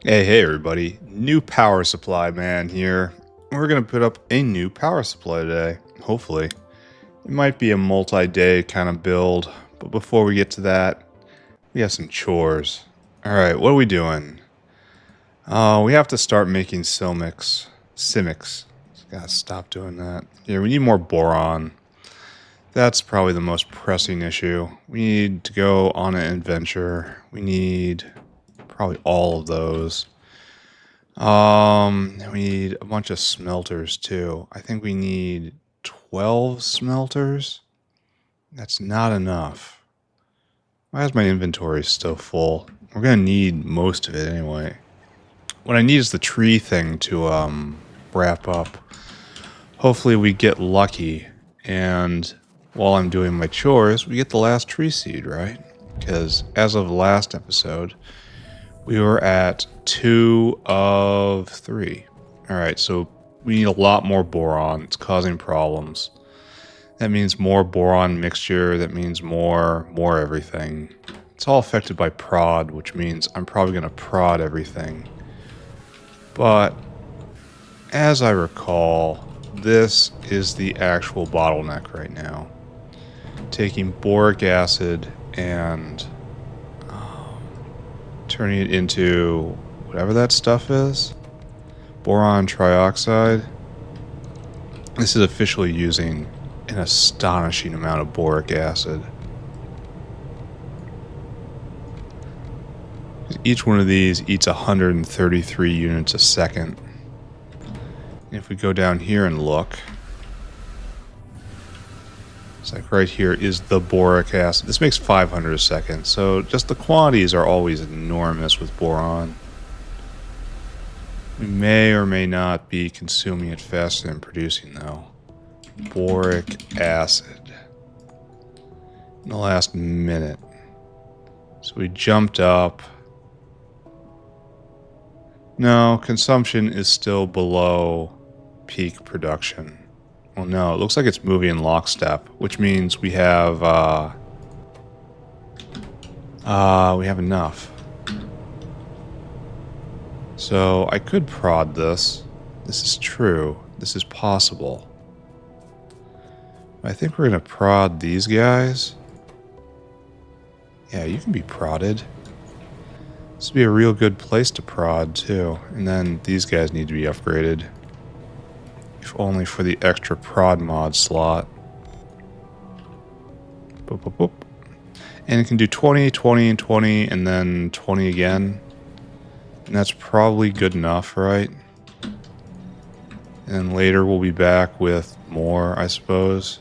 Hey everybody, new power supply man here. We're gonna put up a new power supply today, hopefully. It might be a multi-day kind of build, but before we get to that, we have some chores. Alright, what are we doing? We have to start making Simics. Gotta stop doing that. Yeah, we need more boron. That's probably the most pressing issue. We need to go on an adventure. We need probably all of those. We need a bunch of smelters too. I think we need 12 smelters. That's not enough. Why is my inventory still full? We're gonna need most of it anyway. What I need is the tree thing to wrap up. Hopefully we get lucky, and while I'm doing my chores, we get the last tree seed, right? Because as of the last episode, we were at 2 of 3. Alright, so we need a lot more boron. It's causing problems. That means more boron mixture. That means more everything. It's all affected by prod, which means I'm probably going to prod everything. But as I recall, this is the actual bottleneck right now. Taking boric acid and turning it into whatever that stuff is. Boron trioxide. This is officially using an astonishing amount of boric acid. Each one of these eats 133 units a second. And if we go down here and look, it's like right here is the boric acid. This makes 500 a second, so just the quantities are always enormous with boron. We may or may not be consuming it faster than producing, though. Boric acid. In the last minute. So we jumped up. No, consumption is still below peak production. Well, no, it looks like it's moving in lockstep, which means we have enough. So I could prod this. This is true. This is possible. I think we're going to prod these guys. Yeah, you can be prodded. This would be a real good place to prod, too. And then these guys need to be upgraded. If only for the extra prod mod slot. Boop, boop, boop. And it can do 20, 20, and 20, and then 20 again. And that's probably good enough, right? And then later we'll be back with more, I suppose.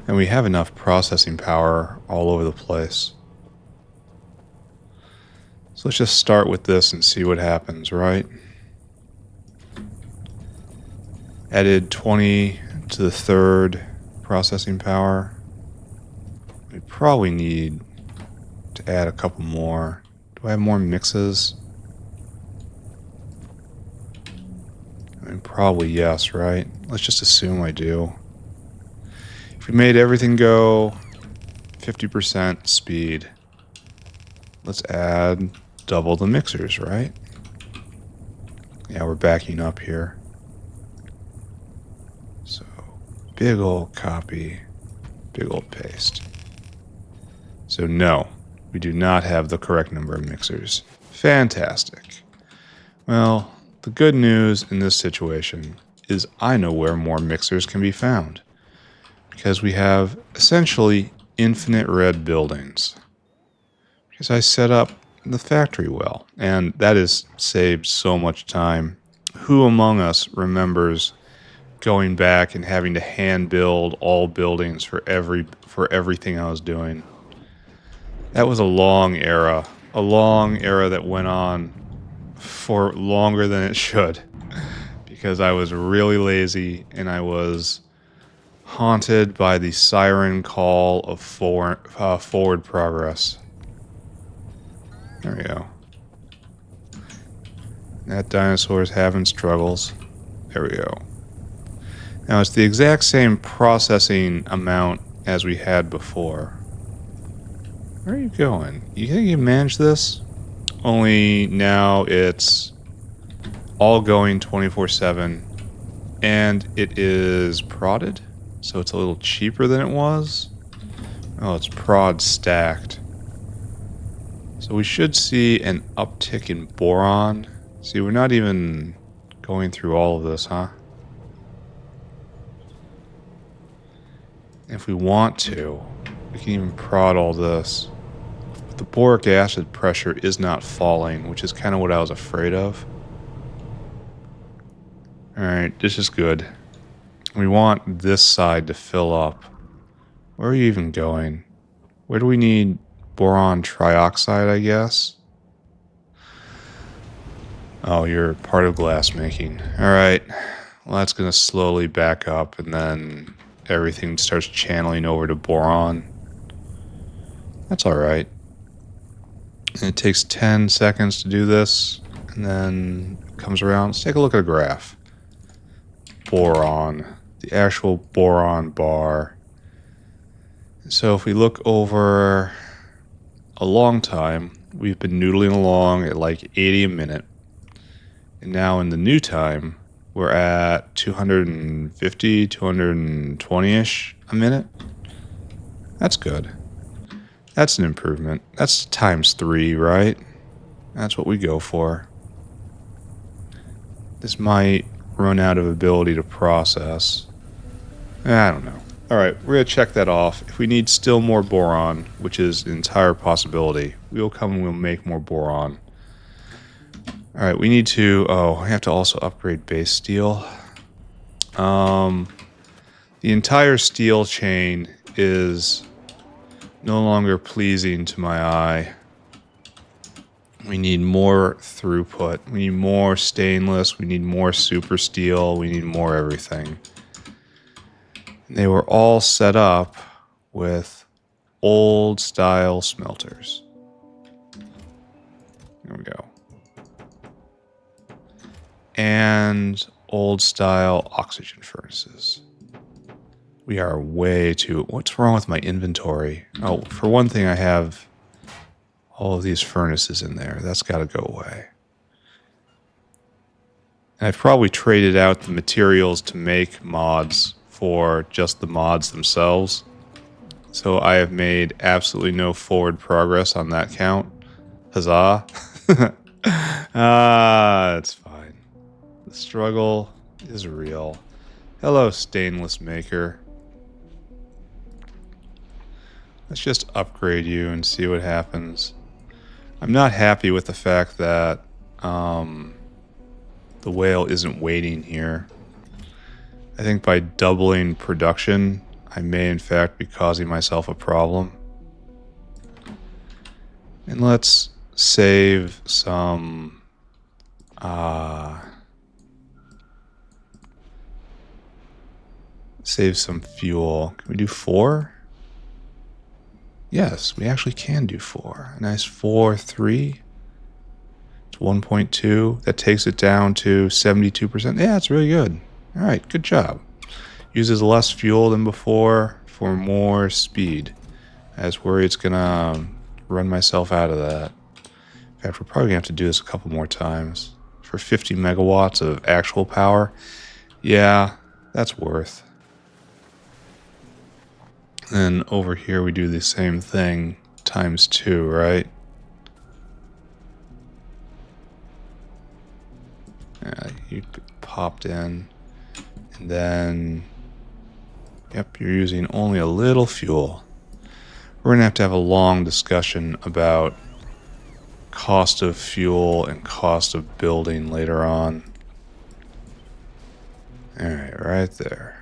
And we have enough processing power all over the place. So let's just start with this and see what happens, right? Added 20 to the third processing power. We probably need to add a couple more. Do I have more mixes? I mean, probably yes, right? Let's just assume I do. If we made everything go 50% speed, let's add double the mixers, right? Yeah, we're backing up here. So, big old copy, big old paste. So no, we do not have the correct number of mixers. Fantastic. Well, the good news in this situation is I know where more mixers can be found. Because we have essentially infinite red buildings. Because I set up the factory well, and that has saved so much time. Who among us remembers going back and having to hand build all buildings for everything I was doing? That was a long era that went on for longer than it should, because I was really lazy and I was haunted by the siren call of forward progress. There we go. That dinosaur's having struggles. There we go. Now it's the exact same processing amount as we had before. Where are you going? You think you can manage this? Only now it's all going 24/7, and it is prodded, so it's a little cheaper than it was. Oh, it's prod stacked. So we should see an uptick in boron. See, we're not even going through all of this, huh? If we want to, we can even prod all this. But the boric acid pressure is not falling, which is kind of what I was afraid of. Alright, this is good. We want this side to fill up. Where are you even going? Where do we need boron trioxide, I guess? Oh, you're part of glass making. Alright. Well, that's going to slowly back up, and then everything starts channeling over to boron. That's alright. And it takes 10 seconds to do this, and then it comes around. Let's take a look at a graph. Boron. The actual boron bar. So if we look over a long time, we've been noodling along at like 80 a minute. And now in the new time, we're at 250, 220-ish a minute. That's good. That's an improvement. That's times 3, right? That's what we go for. This might run out of ability to process. I don't know. Alright, we're going to check that off. If we need still more boron, which is an entire possibility, we'll come and we'll make more boron. Alright, we need to... Oh, we have to also upgrade base steel. The entire steel chain is no longer pleasing to my eye. We need more throughput. We need more stainless. We need more super steel. We need more everything. And they were all set up with old style smelters. There we go. And old style oxygen furnaces. We are way too... What's wrong with my inventory? Oh, for one thing, I have all of these furnaces in there. That's got to go away. And I've probably traded out the materials to make mods for just the mods themselves. So I have made absolutely no forward progress on that count. Huzzah. It's fine. The struggle is real. Hello, stainless maker. Let's just upgrade you and see what happens. I'm not happy with the fact that the whale isn't waiting here. I think by doubling production, I may in fact be causing myself a problem. And let's save some... save some fuel. Can we do 4? Yes, we actually can do 4. A nice 4, 3. It's 1.2. That takes it down to 72%. Yeah, it's really good. All right, good job. Uses less fuel than before for more speed. I was worried it's going to run myself out of that. In fact, we're probably going to have to do this a couple more times. For 50 megawatts of actual power, yeah, that's worth. And over here we do the same thing times 2, right? Yeah, you popped in. And then, yep, you're using only a little fuel. We're going to have a long discussion about cost of fuel and cost of building later on. Alright, right there.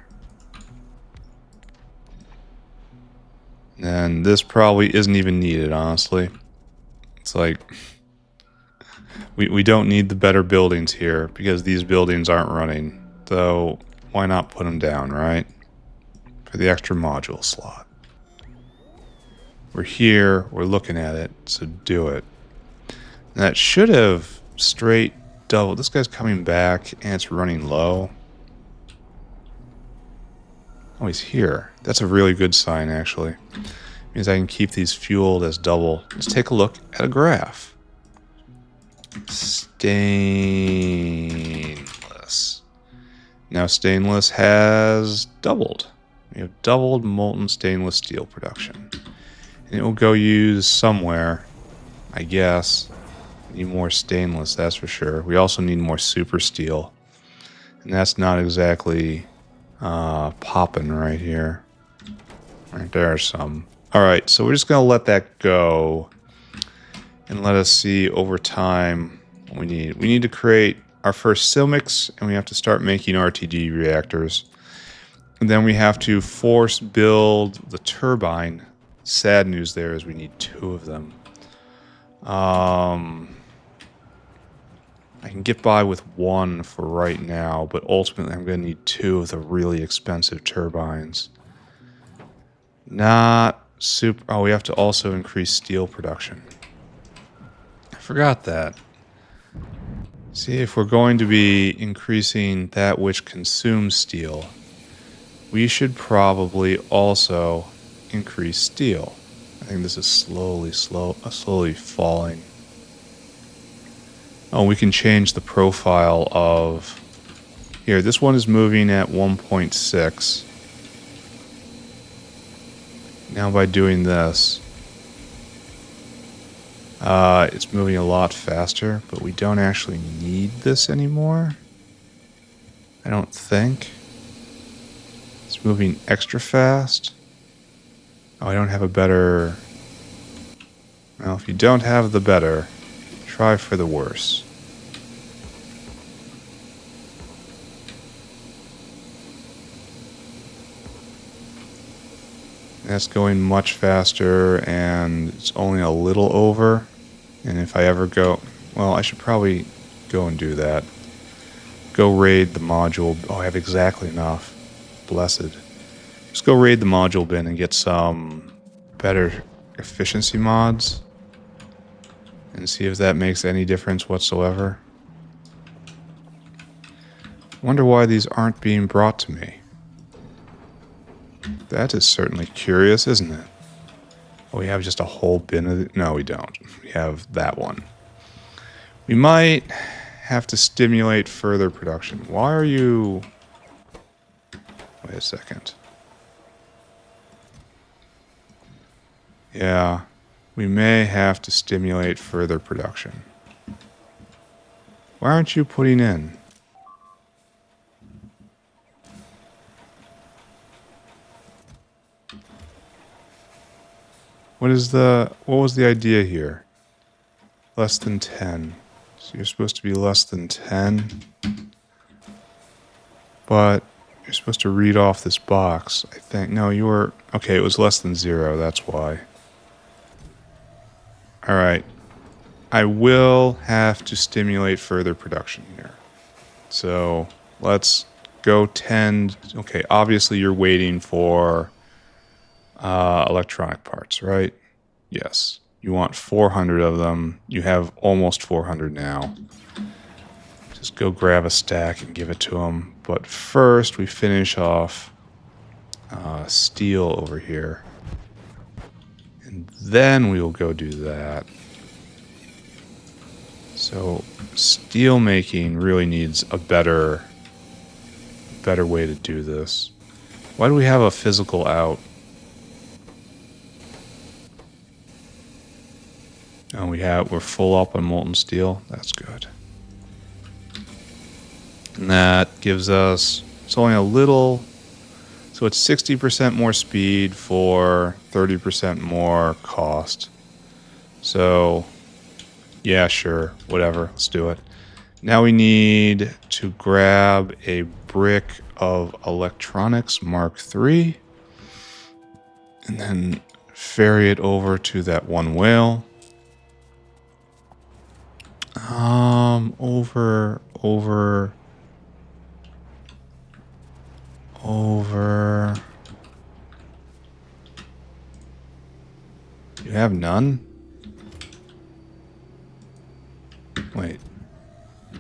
And this probably isn't even needed, honestly. It's like, we don't need the better buildings here because these buildings aren't running. So why not put them down, right? For the extra module slot. We're here, we're looking at it, so do it. And that should have straight doubled. This guy's coming back and it's running low. Oh, he's here. That's a really good sign, actually. Means I can keep these fueled as double. Let's take a look at a graph. Stainless. Now stainless has doubled. We have doubled molten stainless steel production. And it will go used somewhere, I guess. We need more stainless, that's for sure. We also need more super steel. And that's not exactly popping right here. Right there some. Alright, so we're just going to let that go. And let us see over time what we need. We need to create our first Simiks, and we have to start making RTG reactors. And then we have to force build the turbine. Sad news there is we need 2 of them. I can get by with 1 for right now, but ultimately I'm going to need 2 of the really expensive turbines. Not super... Oh, we have to also increase steel production. I forgot that. See, if we're going to be increasing that which consumes steel, we should probably also increase steel. I think this is slowly falling. Oh, we can change the profile of... Here, this one is moving at 1.6. Now by doing this, it's moving a lot faster, but we don't actually need this anymore. I don't think. It's moving extra fast. Oh, I don't have a better... Well, if you don't have the better, try for the worse. That's going much faster, and it's only a little over. And if I ever go... Well, I should probably go and do that. Go raid the module... Oh, I have exactly enough. Blessed. Just go raid the module bin and get some better efficiency mods. And see if that makes any difference whatsoever. Wonder why these aren't being brought to me. That is certainly curious, isn't it? Oh, we have just a whole bin of it? No, we don't. We have that one. We might have to stimulate further production. Why are you... Wait a second. Yeah, we may have to stimulate further production. Why aren't you putting in? What was the idea here? Less than 10. So you're supposed to be less than 10. But you're supposed to read off this box, I think. No, you were... Okay, it was less than 0, that's why. Alright. I will have to stimulate further production here. So, let's go 10... Okay, obviously you're waiting for electronic parts, right? Yes. You want 400 of them. You have almost 400 now. Just go grab a stack and give it to them. But first, we finish off steel over here. And then we will go do that. So, steel making really needs a better way to do this. Why do we have a physical out? Oh, we're full up on molten steel. That's good. And that gives us, it's only a little, so it's 60% more speed for 30% more cost. So, yeah, sure, whatever, let's do it. Now we need to grab a brick of electronics Mark III and then ferry it over to that one whale. Over. You have none? Wait.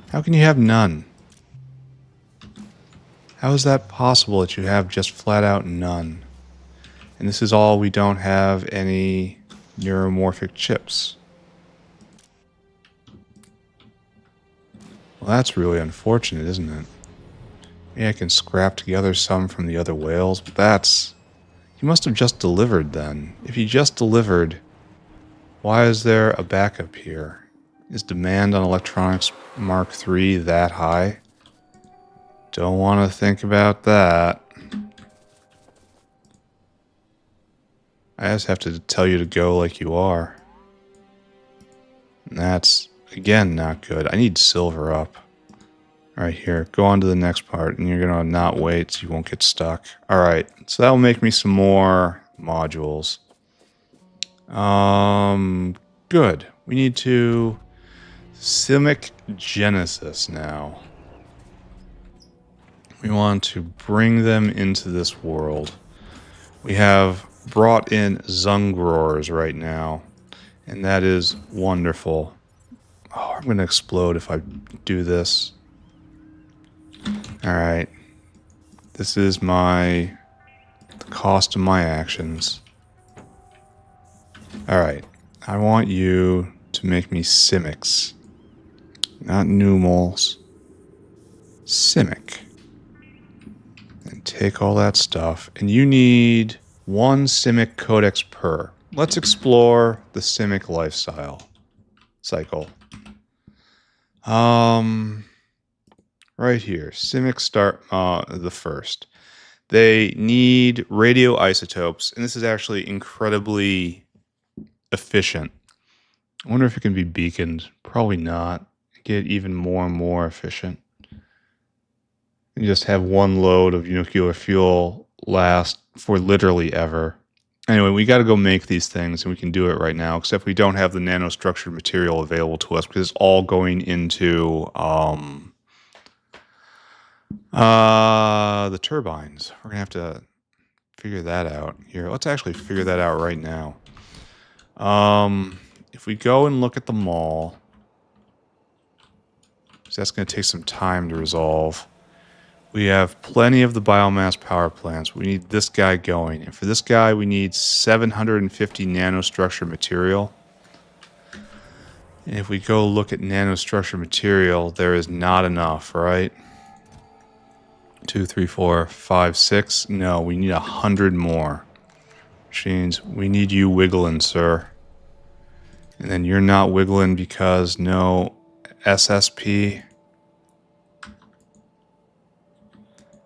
How can you have none? How is that possible that you have just flat out none? And this is all we don't have any neuromorphic chips. Well, that's really unfortunate, isn't it? Maybe I can scrap together some from the other whales, but that's... He must have just delivered then. If he just delivered, why is there a backup here? Is demand on Electronics Mark III that high? Don't want to think about that. I just have to tell you to go like you are. And that's, again, not good. I need silver up. Right here. Go on to the next part, and you're going to not wait so you won't get stuck. Alright, so that'll make me some more modules. Good. We need to... Simik Genesis now. We want to bring them into this world. We have brought in Zungrors right now, and that is wonderful. Oh, I'm going to explode if I do this. Alright. This is the cost of my actions. Alright. I want you to make me Simics. Not Numals. Simik. And take all that stuff. And you need 1 Simik codex per. Let's explore the Simik lifestyle cycle. Right here, Simik start the first. They need radioisotopes, and this is actually incredibly efficient. I wonder if it can be beaconed. Probably not. Get even more and more efficient. You just have 1 load of nuclear fuel last for literally ever. Anyway, we got to go make these things, and we can do it right now, except we don't have the nanostructured material available to us because it's all going into the turbines. We're going to have to figure that out here. Let's actually figure that out right now. If we go and look at the mall, because that's going to take some time to resolve. We have plenty of the biomass power plants. We need this guy going. And for this guy, we need 750 nanostructure material. And if we go look at nanostructure material, there is not enough, right? 2, 3, 4, 5, 6. No, we need 100 more. Which means we need you wiggling, sir. And then you're not wiggling because no SSP.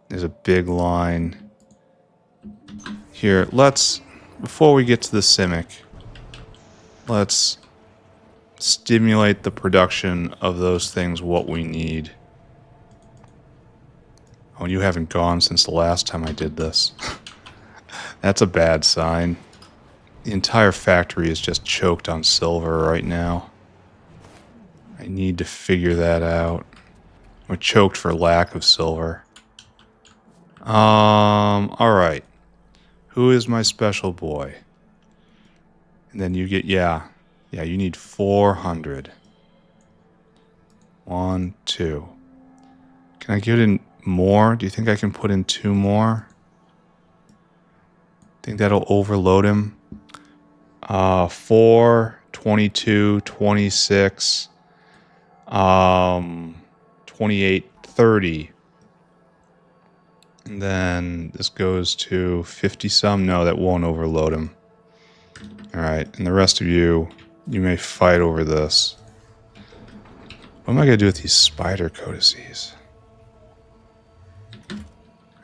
There's a big line. Here, before we get to the Simik, let's stimulate the production of those things what we need. Oh, you haven't gone since the last time I did this. That's a bad sign. The entire factory is just choked on silver right now. I need to figure that out. We're choked for lack of silver. Alright. Who is my special boy? And then you get, yeah, you need 400. 1, 2. Can I get in more? Do you think I can put in 2 more? Think that'll overload him? 4, 22, 26, 28, 30. And then this goes to 50 some. No, that won't overload him. Alright, and the rest of you may fight over this. What am I going to do with these spider codices?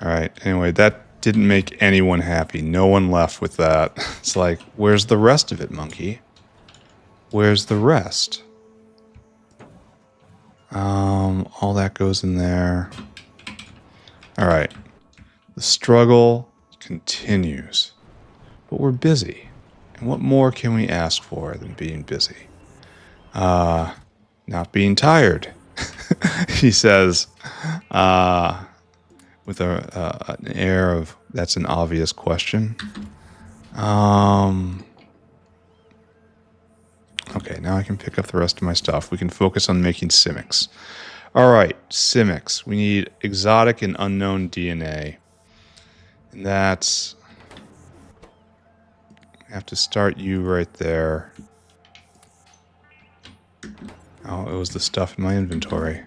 Alright, anyway, that didn't make anyone happy. No one left with that. It's like, where's the rest of it, monkey? Where's the rest? All that goes in there. Alright. The struggle continues. But we're busy. And what more can we ask for than being busy? Not being tired. He says, with an air of, that's an obvious question. Okay, now I can pick up the rest of my stuff. We can focus on making Simics. Alright, Simics. We need exotic and unknown DNA. And that's have to start you right there. Oh, it was the stuff in my inventory.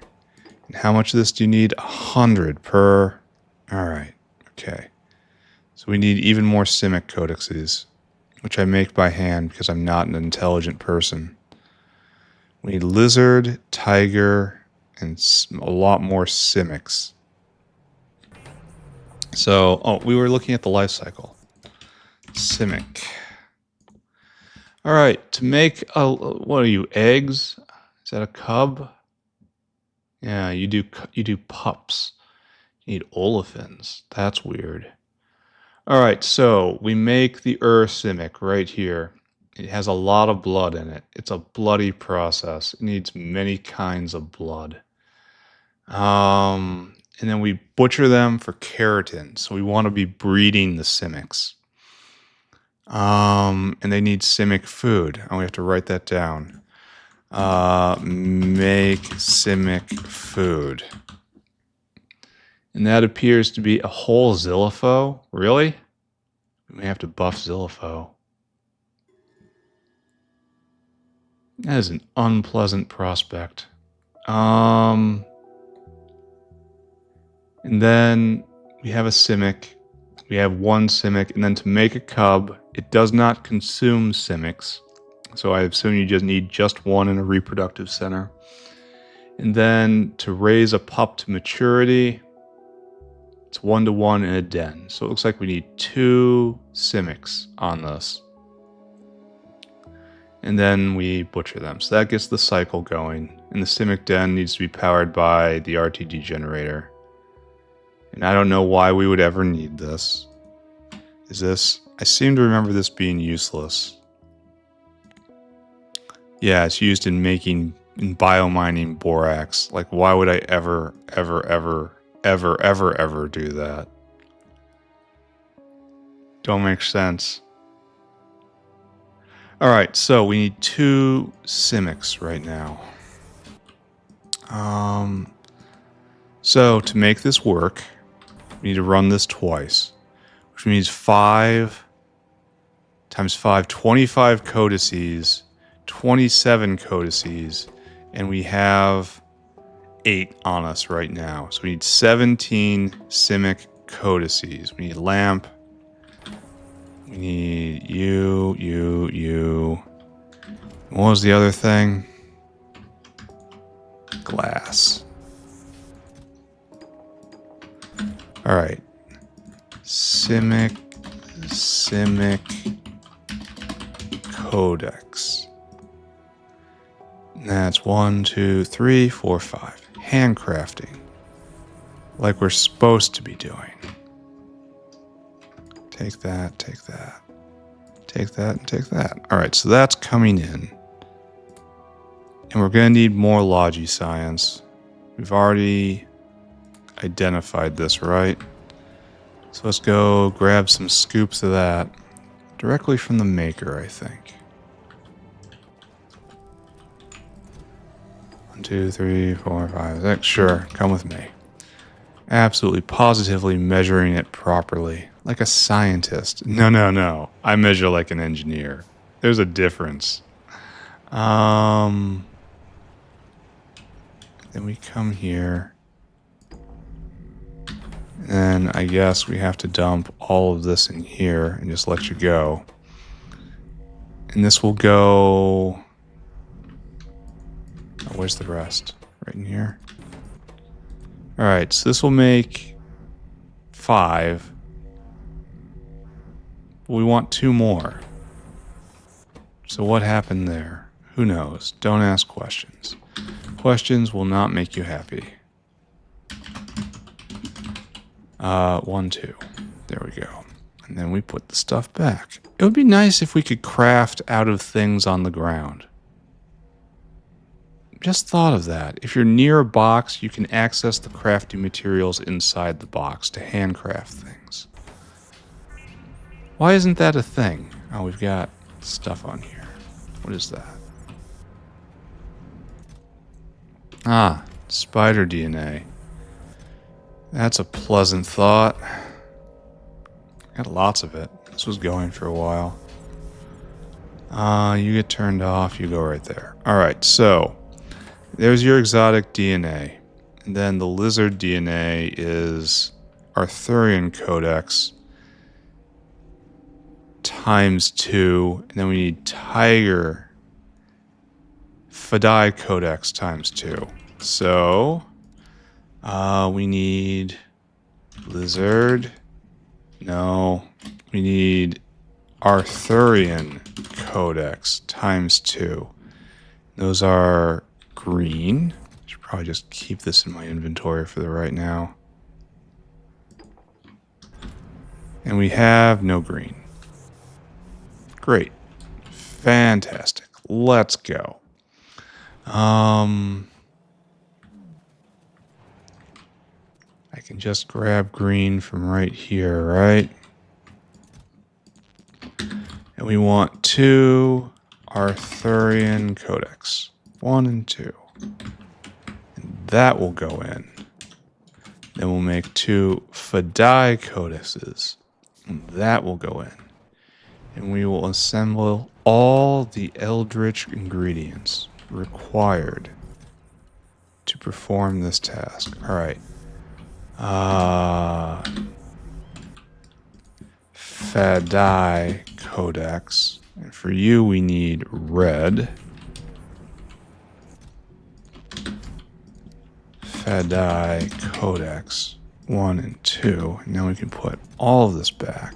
And how much of this do you need? 100 per. Alright, okay. So we need even more Simik codices, which I make by hand because I'm not an intelligent person. We need lizard, tiger, and a lot more Simics. So, oh, we were looking at the life cycle. Simik. Alright, to make a, what are you, eggs? Is that a cub? Yeah, you do pups. You need olefins. That's weird. Alright, so we make the Simic right here. It has a lot of blood in it. It's a bloody process. It needs many kinds of blood. And then we butcher them for keratin. So we want to be breeding the Simics. And they need Simic food. And we have to write that down. Make Simic food. And that appears to be a whole Zillipho. Really? We may have to buff Zillipho. That is an unpleasant prospect. And then we have a Simic. We have one Simic, and then to make a cub, it does not consume Simics. So I assume you just need just one in a reproductive center. And then to raise a pup to maturity, it's 1-to-1 in a den. So it looks like we need 2 Simics on this. And then we butcher them. So that gets the cycle going. And the Simic den needs to be powered by the RTD generator. And I don't know why we would ever need this. Is this... I seem to remember this being useless. Yeah, it's used in making... in biomining borax. Like, why would I ever do that? Don't make sense. Alright, so we need 2 Simics right now. So to make this work, we need to run this twice. Which means 5 times 5, 25 codices, 27 codices, and we have 8 on us right now. So we need 17 Simic codices. We need lamp. We need you. What was the other thing? Glass. Alright. Simik Codex. That's 1, 2, 3, 4, 5. Handcrafting. Like we're supposed to be doing. Take that, take that. Take that, and take that. Alright, so that's coming in. And we're going to need more Logi Science. We've already identified this, right? So let's go grab some scoops of that. Directly from the maker, I think. 1, 2, 3, 4, 5, 6. Sure, come with me. Absolutely, positively measuring it properly. Like a scientist. No. I measure like an engineer. There's a difference. Then we come here. And I guess we have to dump all of this in here and just let you go. And this will go... Oh, where's the rest? Right in here. Alright, so this will make 5. We want 2 more. So what happened there? Who knows? Don't ask questions. Questions will not make you happy. 1, 2. There we go. And then we put the stuff back. It would be nice if we could craft out of things on the ground. Just thought of that. If you're near a box, you can access the crafting materials inside the box to handcraft things. Why isn't that a thing? Oh, we've got stuff on here. What is that? Ah, spider DNA. That's a pleasant thought. Got lots of it. This was going for a while. You get turned off. You go right there. All right, so there's your exotic DNA. And then the lizard DNA is Arthurian Codex times 2. And then we need Tiger Fadai Codex times 2. So we need lizard. No, we need Arthurian Codex times 2. Those are green. I should probably just keep this in my inventory for the right now. And we have no green. Great. Fantastic. Let's go. I can just grab green from right here, right? And we want 2 Arthurian Codex. 1 and 2. And that will go in. Then we'll make 2 Fadai Codices. And that will go in. And we will assemble all the eldritch ingredients required to perform this task. All right. Fadai Codex. And for you, we need red. Fadai Codex 1 and 2. And now we can put all of this back.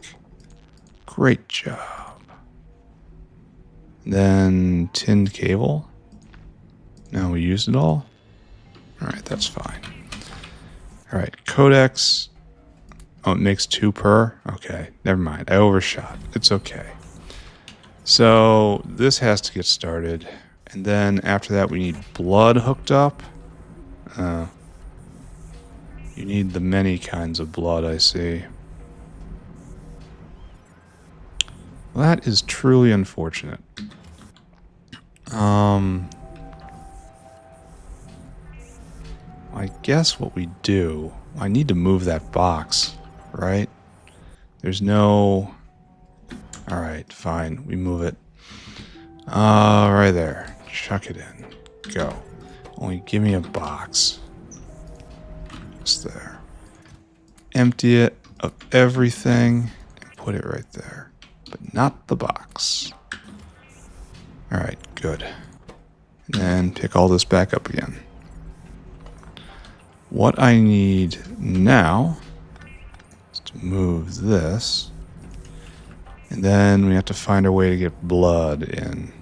Great job. Then tinned cable. Now we used it all. All right, that's fine. All right, Codex. Oh, it makes 2 per? Okay, never mind. I overshot. It's okay. So this has to get started. And then after that, we need blood hooked up. You need the many kinds of blood, I see. Well, that is truly unfortunate. I guess what we do... I need to move that box, right? There's no... Alright, fine. We move it. Right there. Chuck it in. Go. Only give me a box. It's there. Empty it of everything and put it right there. But not the box. Alright, good. And then pick all this back up again. What I need now is to move this. And then we have to find a way to get blood in.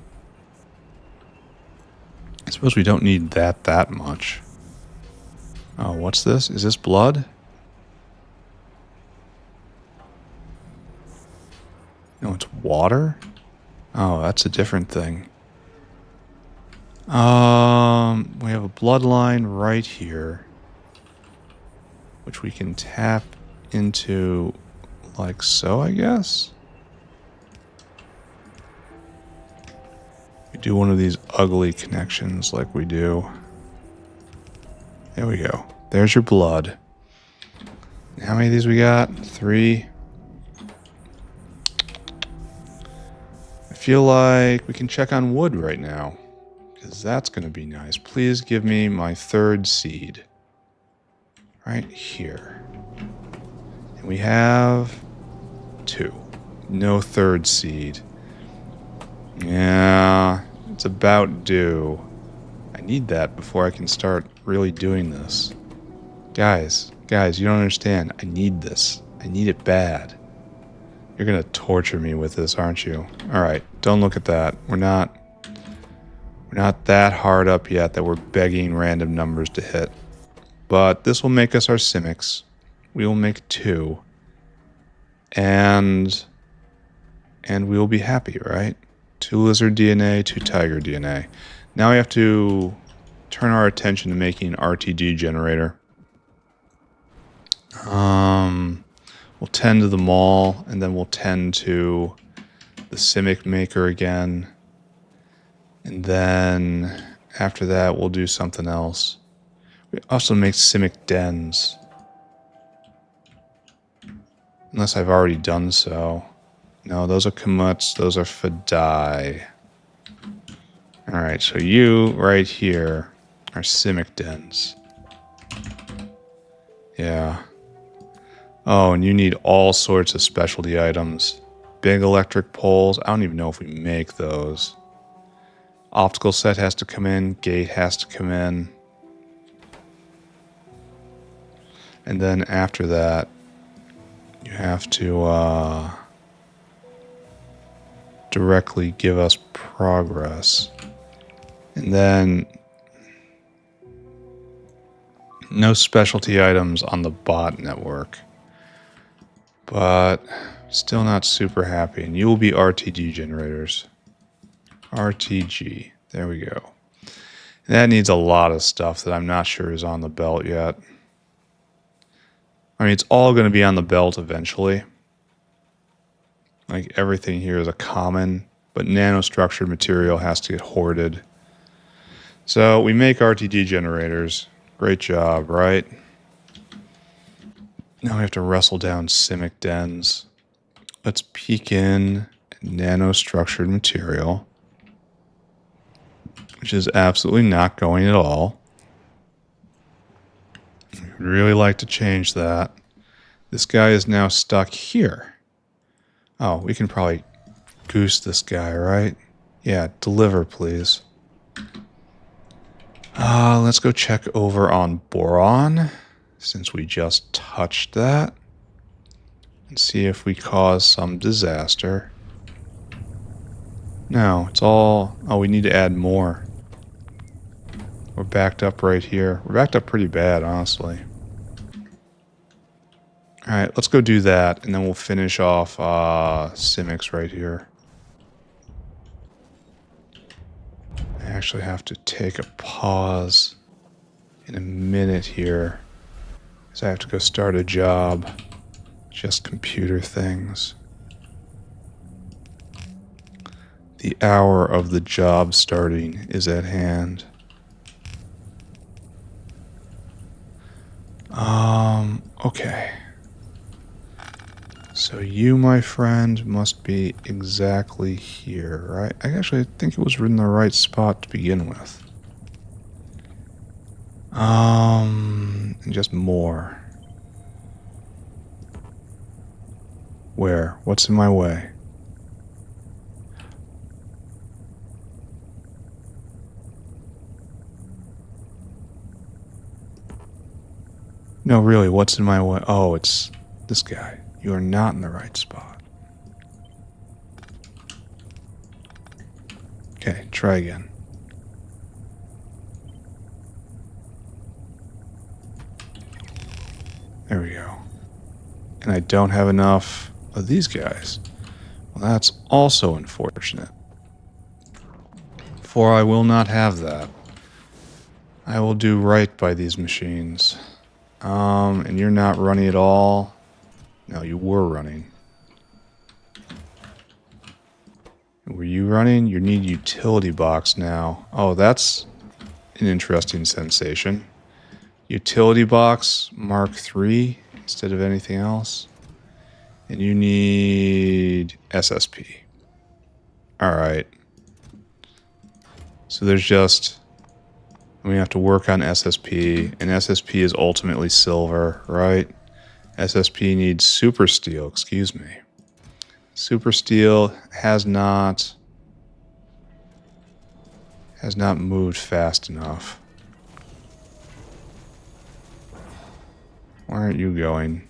I suppose we don't need that much. Oh, what's this? Is this blood? No, it's water? Oh, that's a different thing. We have a bloodline right here, which we can tap into like so, I guess. We do one of these ugly connections like we do. There we go. There's your blood. How many of these we got? 3. I feel like we can check on wood right now, because that's going to be nice. Please give me my 3rd seed. Right here. And we have 2. No 3rd seed. Yeah, it's about due. I need that before I can start really doing this. Guys, you don't understand. I need this. I need it bad. You're gonna torture me with this, aren't you? Alright, don't look at that. We're not that hard up yet that we're begging random numbers to hit. But this will make us our Simiks. We will make 2. And we will be happy, right? 2 lizard DNA, 2 tiger DNA. Now we have to turn our attention to making an RTD generator. We'll tend to the mall, and then we'll tend to the Simik maker again. And then after that, we'll do something else. We also make Simik dens. Unless I've already done so. No, those are Kamuts. Those are Fadai. Alright, so you right here are Simik Dens. Yeah. Oh, and you need all sorts of specialty items. Big electric poles. I don't even know if we make those. Optical set has to come in. Gate has to come in. And then after that, you have to directly give us progress. And then no specialty items on the bot network. But still not super happy. And you will be RTG generators. RTG. There we go. And that needs a lot of stuff that I'm not sure is on the belt yet. I mean, it's all going to be on the belt eventually. Like everything here is a common, but nanostructured material has to get hoarded. So we make RTG generators. Great job, right? Now we have to wrestle down Simik Dens. Let's peek in nanostructured material, which is absolutely not going at all. I'd really like to change that. This guy is now stuck here. Oh, we can probably goose this guy, right? Yeah, deliver, please. Let's go check over on boron, since we just touched that, and see if we cause some disaster. No, it's all... Oh, we need to add more. We're backed up right here. We're backed up pretty bad, honestly. Alright, let's go do that, and then we'll finish off Simics right here. I actually have to take a pause in a minute here, because I have to go start a job. Just computer things. The hour of the job starting is at hand. Okay. So you, my friend, must be exactly here, right? I think it was in the right spot to begin with. And just more. Where? What's in my way? No, really, what's in my way? Oh, it's this guy. You are not in the right spot. Okay, try again. There we go. And I don't have enough of these guys. Well, that's also unfortunate. For I will not have that. I will do right by these machines. And you're not running at all. No, you were running. Were you running? You need utility box now. Oh, that's an interesting sensation. Utility box Mark III instead of anything else. And you need SSP. Alright. So there's just... we have to work on SSP, and SSP is ultimately silver, right? SSP needs super steel, excuse me. Super steel has not moved fast enough. Where aren't you going?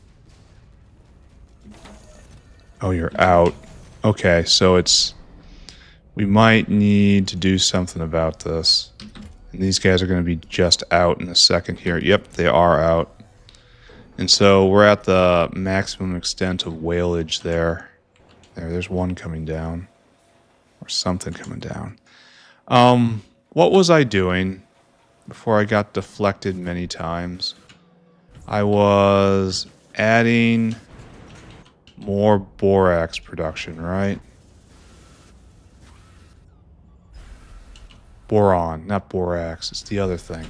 Oh, you're out. Okay, so it's... we might need to do something about this. And these guys are going to be just out in a second here. Yep, they are out. And so we're at the maximum extent of whalage there. There's one coming down. Or something coming down. What was I doing before I got deflected many times? I was adding more borax production, right? Boron, not borax. It's the other thing.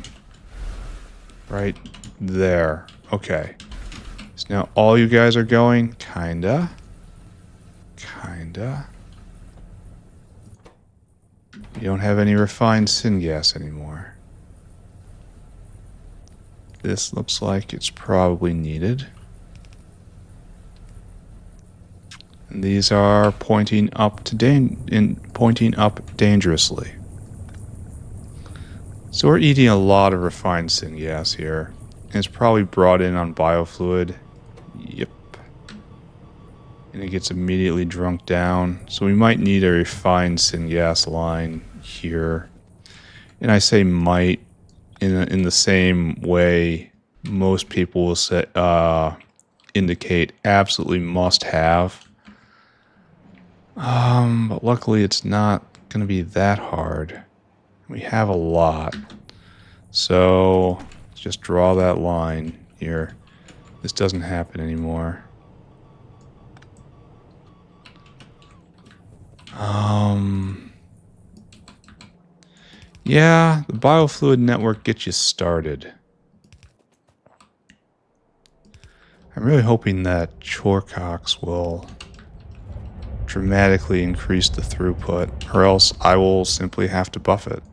Right there. Okay. So now all you guys are going, kinda. kinda. You don't have any refined syngas anymore. This looks like it's probably needed. And these are pointing up dangerously. So we're eating a lot of refined syngas here. And it's probably brought in on biofluid. Yep. And it gets immediately drunk down. So we might need a refined syngas line here. And I say might in the same way most people will say, indicate absolutely must have. But luckily it's not going to be that hard. We have a lot. So let's just draw that line here. This doesn't happen anymore. Yeah, the biofluid network gets you started. I'm really hoping that Chorecox will dramatically increase the throughput, or else I will simply have to buff it.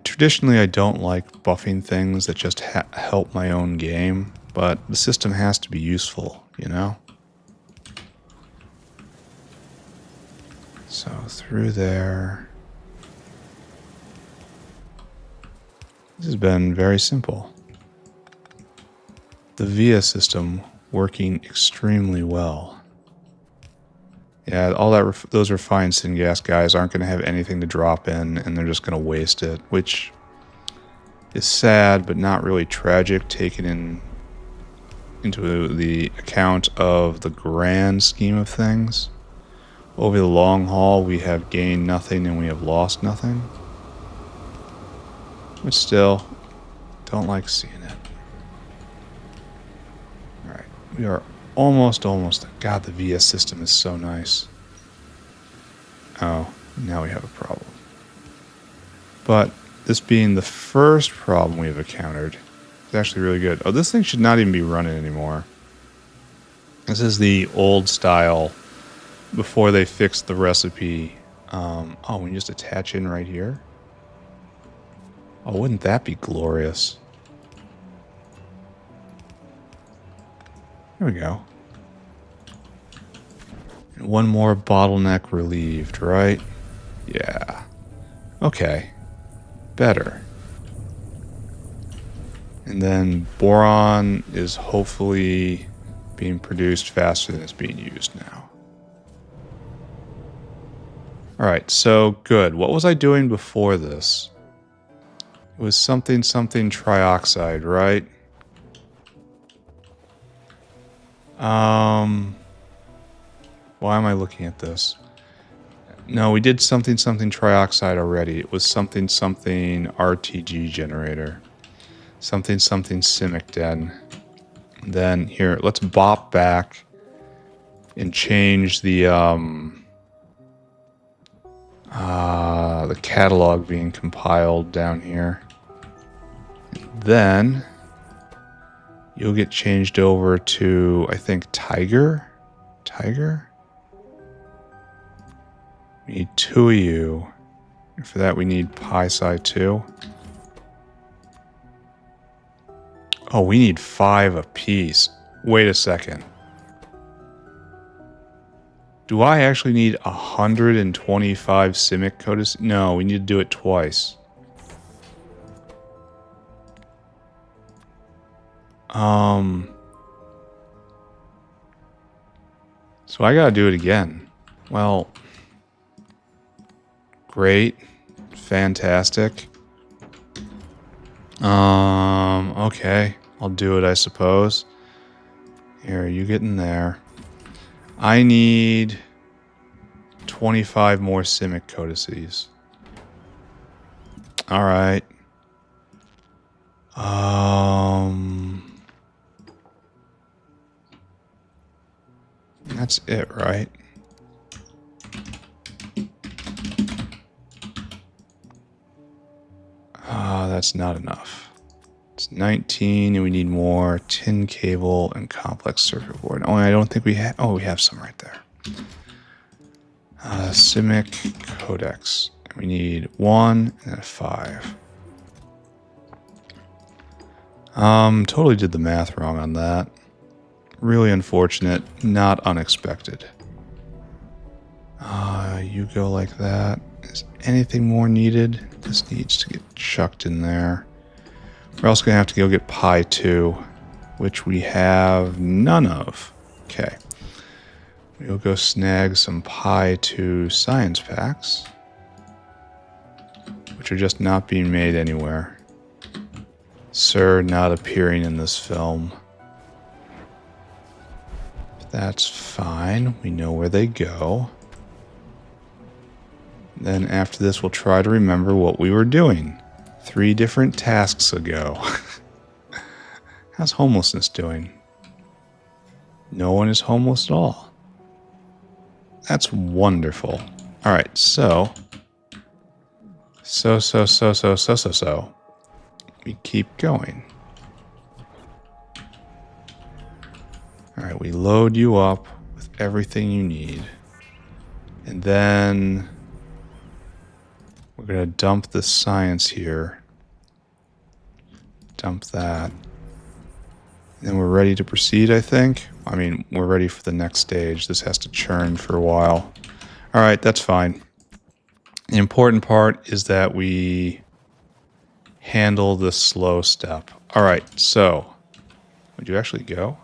Traditionally, I don't like buffing things that just help my own game, but the system has to be useful, you know? So through there. This has been very simple. The VIA system working extremely well. Yeah, all those refined syngas guys aren't going to have anything to drop in, and they're just going to waste it, which is sad, but not really tragic, taken into the account of the grand scheme of things. Over the long haul, we have gained nothing and we have lost nothing. But still, don't like seeing it. Alright, we are almost. God, the VS system is so nice. Oh, now we have a problem. But this being the first problem we've encountered, it's actually really good. Oh, this thing should not even be running anymore. This is the old style before they fixed the recipe. Oh, we can just attach in right here. Oh, wouldn't that be glorious? There we go. And one more bottleneck relieved, right? Yeah. Okay. Better. And then boron is hopefully being produced faster than it's being used now. Alright, so good. What was I doing before this? It was something trioxide, right? Why am I looking at this? No, we did something trioxide already. It was something RTG generator. Something Simik Gen. Then here, let's bop back and change the catalog being compiled down here. Then you'll get changed over to, I think, Tiger? We need 2 of you. And for that we need Pi-Sci 2. Oh, we need 5 apiece. Wait a second. Do I actually need 125 Simik codices? No, we need to do it twice. So I gotta do it again. Well, great. Fantastic. Okay. I'll do it, I suppose. Here, you get in there. I need 25 more Simik codices. Alright. That's it, right? That's not enough. It's 19, and we need more tin cable and complex circuit board. Oh, I don't think we have. Oh, we have some right there. Simik codex. We need 1 and a 5. Totally did the math wrong on that. Really unfortunate, not unexpected. You go like that. Is anything more needed? This needs to get chucked in there. We're also going to have to go get pi2, which we have none of. Okay. We'll go snag some pi2 science packs, which are just not being made anywhere. Sir, not appearing in this film. That's fine. We know where they go. Then after this, we'll try to remember what we were doing 3 different tasks ago. How's homelessness doing? No one is homeless at all. That's wonderful. All right, so. We keep going. All right, we load you up with everything you need. And then we're going to dump the science here. Dump that. And then we're ready to proceed, I think. I mean, we're ready for the next stage. This has to churn for a while. All right, that's fine. The important part is that we handle the slow step. All right, so would you actually go?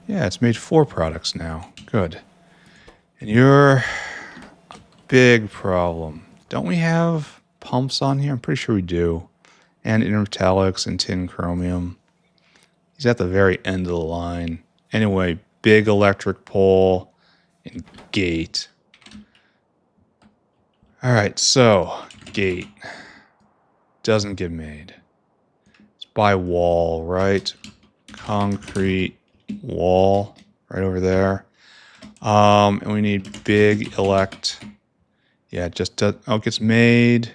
Yeah, it's made 4 products now. Good. And you're a big problem. Don't we have pumps on here? I'm pretty sure we do. And intermetallics and tin chromium. He's at the very end of the line. Anyway, big electric pole and gate. All right, so gate doesn't get made. It's by wall, right? Concrete wall right over there. And we need big elect. Yeah, it just does. Oh, it gets made.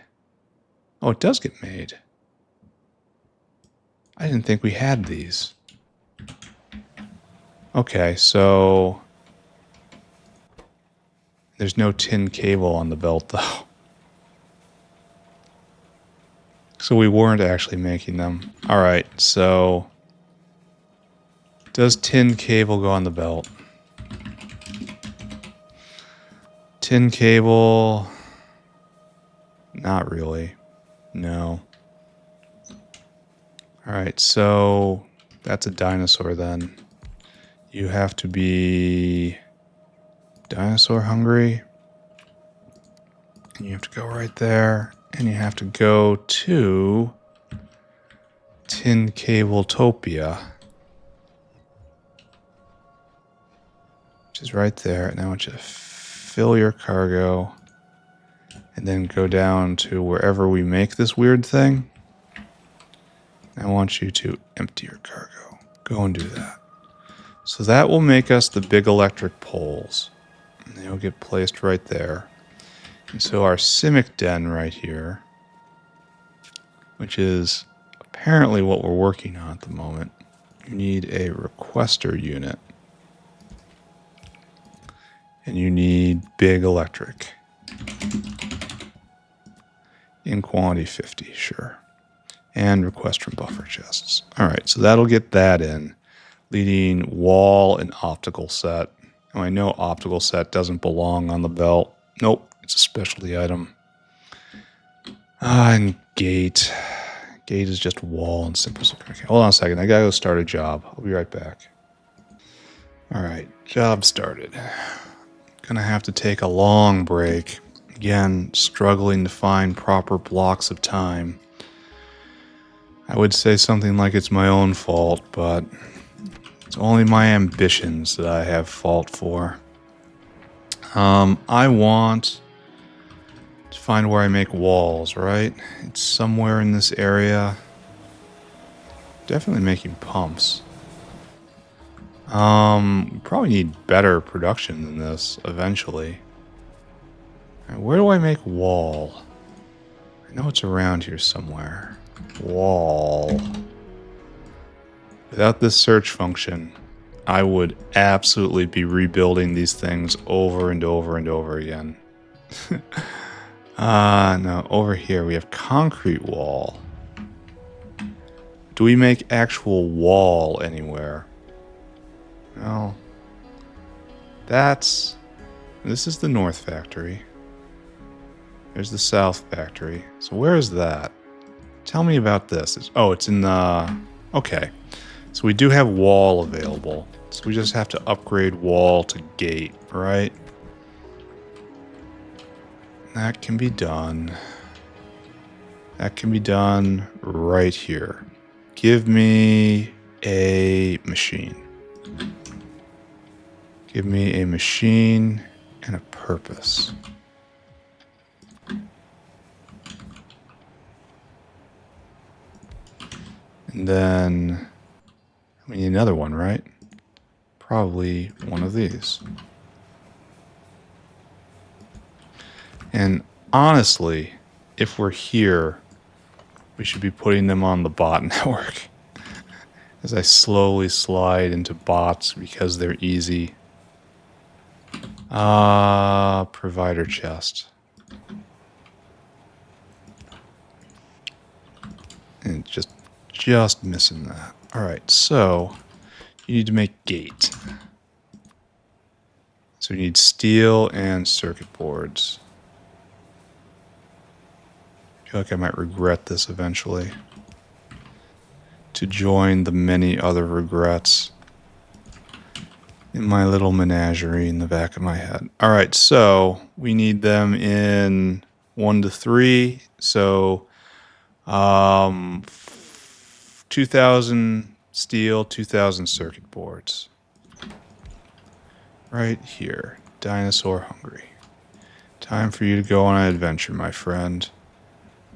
Oh, it does get made. I didn't think we had these. Okay, so there's no tin cable on the belt, though. So we weren't actually making them. All right, so does tin cable go on the belt? Tin cable, not really. No. All right, so that's a dinosaur then. You have to be dinosaur hungry. And you have to go right there. And you have to go to Tin Cabletopia, which is right there. And I want you to fill your cargo and then go down to wherever we make this weird thing. I want you to empty your cargo. Go and do that. So that will make us the big electric poles. And they'll get placed right there. And so our Simik den right here, which is apparently what we're working on at the moment, you need a requester unit. And you need big electric. In quantity 50, sure. And request from buffer chests. All right, so that'll get that in. Leading wall and optical set. Oh, I know optical set doesn't belong on the belt. Nope, it's a specialty item. And gate. Gate is just wall and simple. Okay, hold on a second. I gotta go start a job. I'll be right back. All right, job started. Gonna have to take a long break. Again, struggling to find proper blocks of time. I would say something like it's my own fault, but it's only my ambitions that I have fault for. I want to find where I make walls, right? It's somewhere in this area. Definitely making pumps. We probably need better production than this eventually. All right, where do I make wall? I know it's around here somewhere. Wall. Without this search function, I would absolutely be rebuilding these things over and over and over again. No, over here we have concrete wall. Do we make actual wall anywhere? No. This is the north factory. There's the south factory. So where is that? Tell me about this. It's in the... Okay. So we do have wall available. So we just have to upgrade wall to gate, right? That can be done. That can be done right here. Give me a machine. Give me a machine and a purpose. And then we need another one, right? Probably one of these. And honestly, if we're here, we should be putting them on the bot network. As I slowly slide into bots because they're easy. Provider chest. And just missing that. Alright, so you need to make gate. So you need steel and circuit boards. I feel like I might regret this eventually. To join the many other regrets in my little menagerie in the back of my head. Alright, so we need them in 1 to 3. So 2,000 steel, 2,000 circuit boards. Right here. Dinosaur hungry. Time for you to go on an adventure, my friend.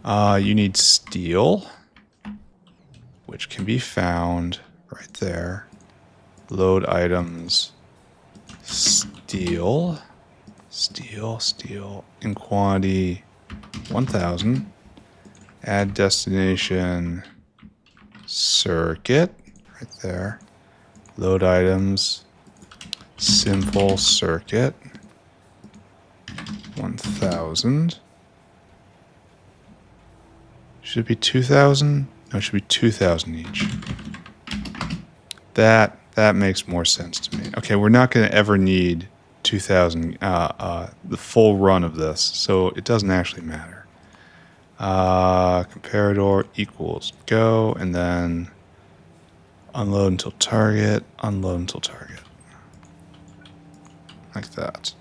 You need steel, which can be found right there. Load items. Steel. Steel. In quantity 1,000. Add destination. Circuit. Right there. Load items. Simple circuit. 1,000. Should it be 2,000? No, it should be 2,000 each. That makes more sense to me. Okay, we're not going to ever need 2,000, the full run of this, so it doesn't actually matter. Comparador equals go, and then unload until target, like that.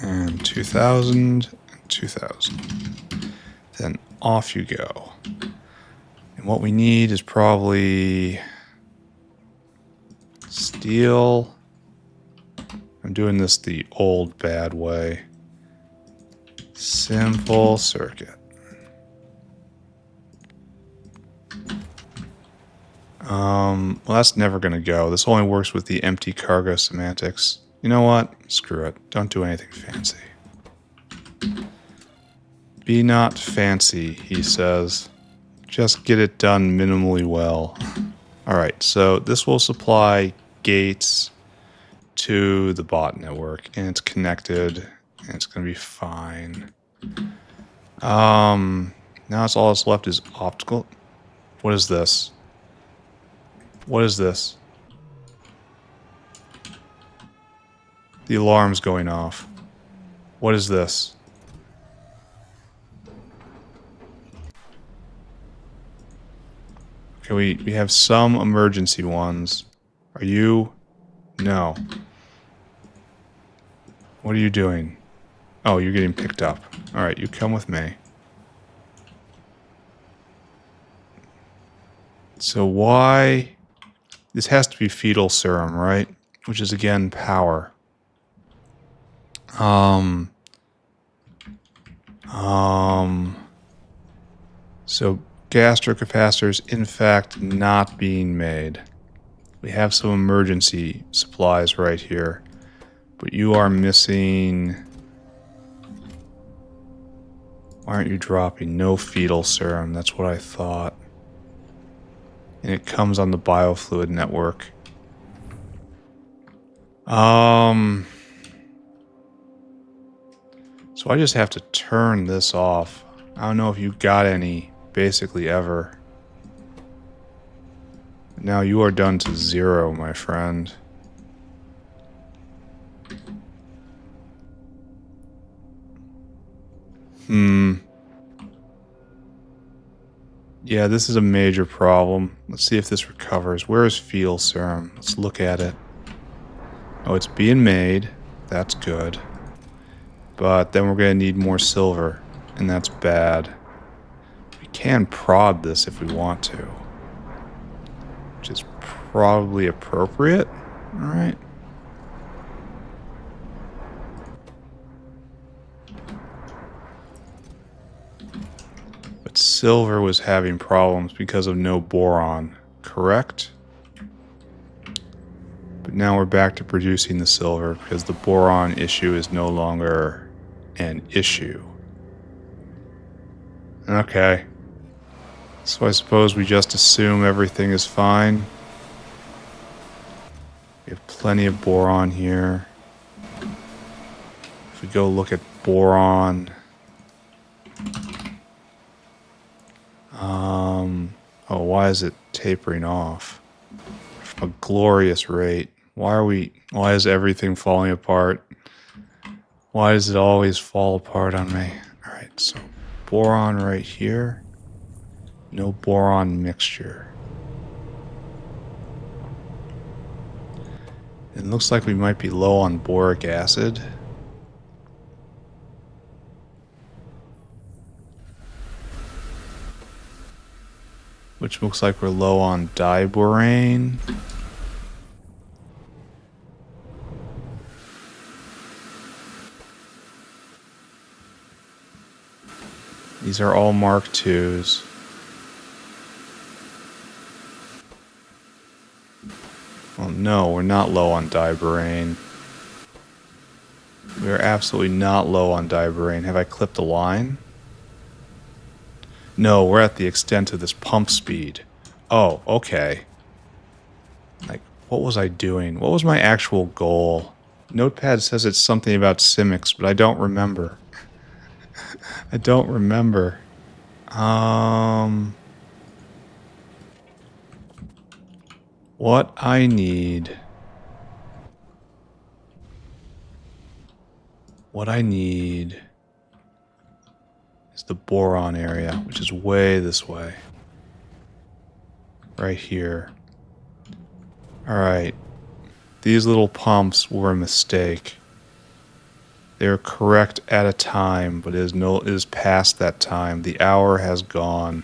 And 2,000, and 2,000. Then off you go. And what we need is probably steel. I'm doing this the old bad way. Simple circuit. Well, that's never going to go. This only works with the empty cargo semantics. You know what? Screw it. Don't do anything fancy. Be not fancy, he says. Just get it done minimally well. Alright, so this will supply gates to the bot network, and it's connected, and it's going to be fine. Now it's all that's left is optical. What is this? What is this? The alarm's going off. What is this? Okay, we have some emergency ones. Are you? No. What are you doing? Oh, you're getting picked up. Alright, you come with me. So why... This has to be fetal serum, right? Which is, again, power. So gastrocapacitors, in fact, not being made. We have some emergency supplies right here. But you are missing... Why aren't you dropping? No fetal serum. That's what I thought. And it comes on the biofluid network. So I just have to turn this off. I don't know if you got any, basically ever. Now you are done to 0, my friend. Yeah, this is a major problem. Let's see if this recovers. Where is fetal serum? Let's look at it. Oh, it's being made. That's good. But then we're going to need more silver, and that's bad. We can prod this if we want to, which is probably appropriate. All right. But silver was having problems because of no boron, correct? But now we're back to producing the silver because the boron issue is no longer an issue. Okay. So I suppose we just assume everything is fine. We have plenty of boron here. If we go look at boron... oh, why is it tapering off? A glorious rate. Why is everything falling apart? Why does it always fall apart on me? Alright, so boron right here. No boron mixture. It looks like we might be low on boric acid. Which looks like we're low on diborane. These are all Mark IIs. Well, no, we're not low on diborane. We are absolutely not low on diborane. Have I clipped a line? No, we're at the extent of this pump speed. Oh, okay. Like, what was I doing? What was my actual goal? Notepad says it's something about Simics, but I don't remember. I don't remember. What I need... What I need is the boron area, which is way this way. Right here. Alright. These little pumps were a mistake. They are correct at a time, but it is past that time. The hour has gone.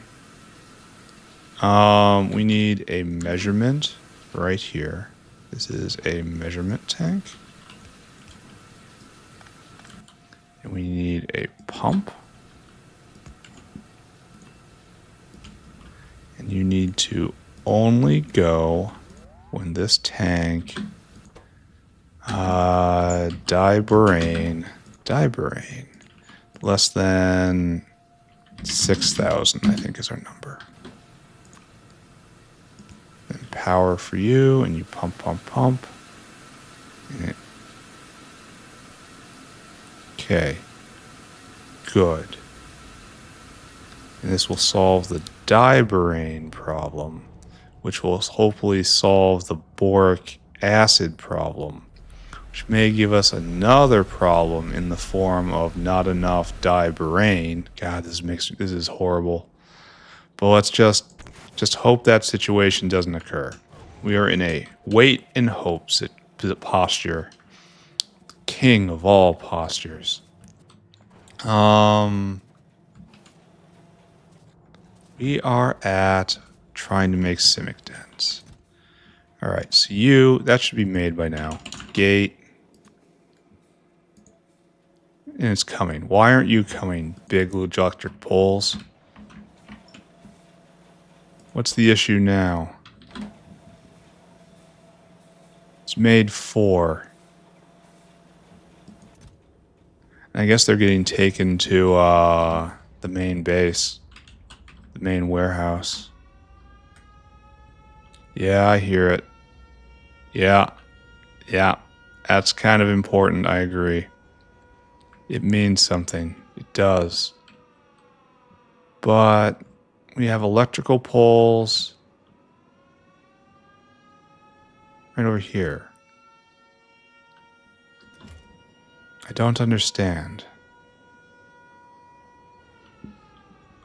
We need a measurement right here. This is a measurement tank. And we need a pump. And you need to only go when this tank diborane less than 6,000, I think is our number. Then power for you, and you pump. And okay, good. And this will solve the diborane problem, which will hopefully solve the boric acid problem, which may give us another problem in the form of not enough diborane. God, this is horrible. But let's just hope that situation doesn't occur. We are in a wait and hope posture. King of all postures. We are at trying to make Simik dens. Alright, so that should be made by now. Gate. And it's coming. Why aren't you coming, big electric poles? What's the issue now? It's made 4. And I guess they're getting taken to the main base, the main warehouse. Yeah, I hear it. Yeah, yeah, that's kind of important, I agree. It means something. It does. But we have electrical poles right over here. I don't understand.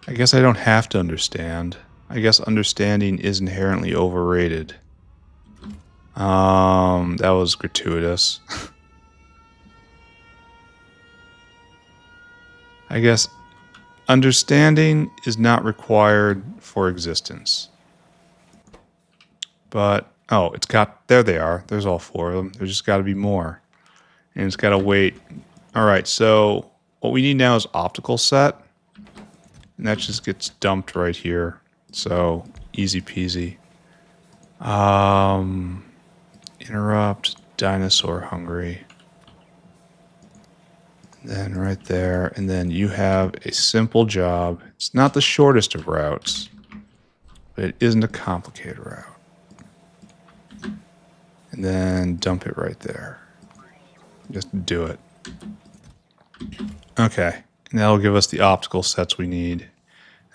I guess I don't have to understand. I guess understanding is inherently overrated. That was gratuitous. I guess understanding is not required for existence. But, oh, it's got, there they are. There's all 4 of them. There's just got to be more. And it's got to wait. All right, so what we need now is optical set. And that just gets dumped right here. So, easy peasy. Interrupt, dinosaur hungry. Then right there, and then you have a simple job. It's not the shortest of routes, but it isn't a complicated route. And then dump it right there. Just do it. Okay, and that'll give us the optical sets we need.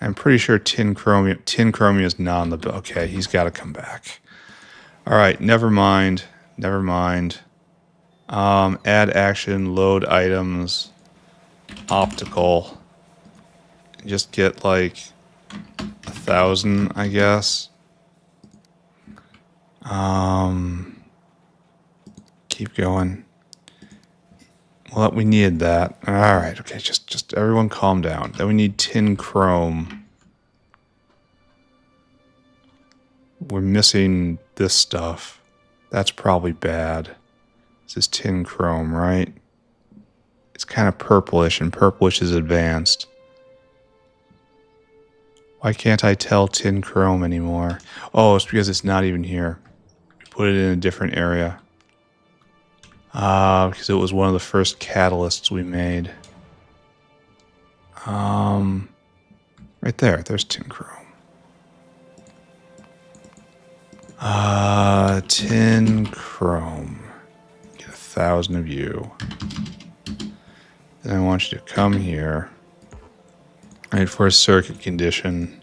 I'm pretty sure tin chromium is not on the... Okay, he's got to come back. All right, never mind. Never mind. Add action, load items, optical. Just get like 1,000, I guess. Keep going. Well, we needed that. All right, okay, just everyone calm down. Then we need tin chrome. We're missing this stuff. That's probably bad. This is tin chrome, right? It's kind of purplish, and purplish is advanced. Why can't I tell tin chrome anymore? Oh, it's because it's not even here. We put it in a different area. Because it was one of the first catalysts we made. Right there. There's tin chrome. Tin chrome. Get 1,000 of you. Then I want you to come here. Right, for a circuit condition.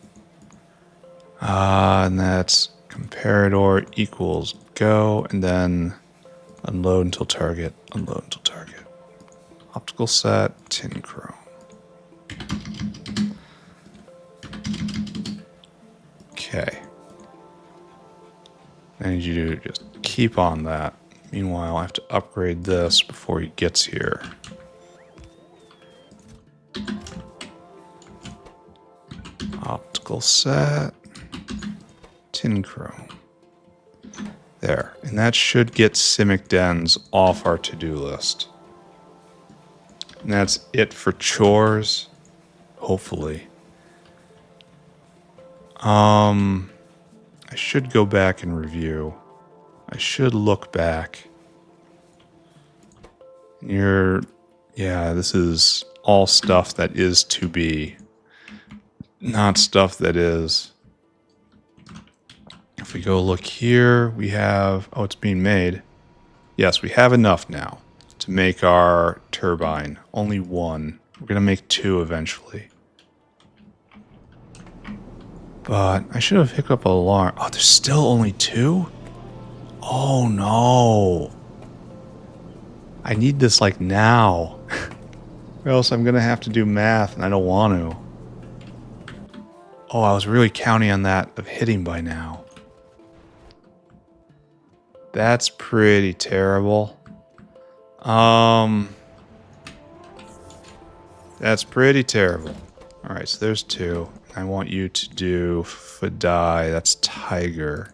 And that's comparator equals go, and then unload until target, unload until target. Optical set, tin chrome. Okay. I need you to just keep on that. Meanwhile, I have to upgrade this before he gets here. Optical set, tin chrome. There, and that should get Simik Dens off our to-do list. And that's it for chores, hopefully. I should go back and review. I should look back. Yeah, this is all stuff that is to be, not stuff that is. If we go look here, we have... Oh, it's being made. Yes, we have enough now to make our turbine. Only 1. We're going to make 2 eventually. But I should have hooked up an alarm. Oh, there's still only 2? Oh, no. I need this, like, now. Or else I'm going to have to do math, and I don't want to. Oh, I was really counting on that of hitting by now. That's pretty terrible. That's pretty terrible. Alright, so there's 2. I want you to do Fadai. That's tiger.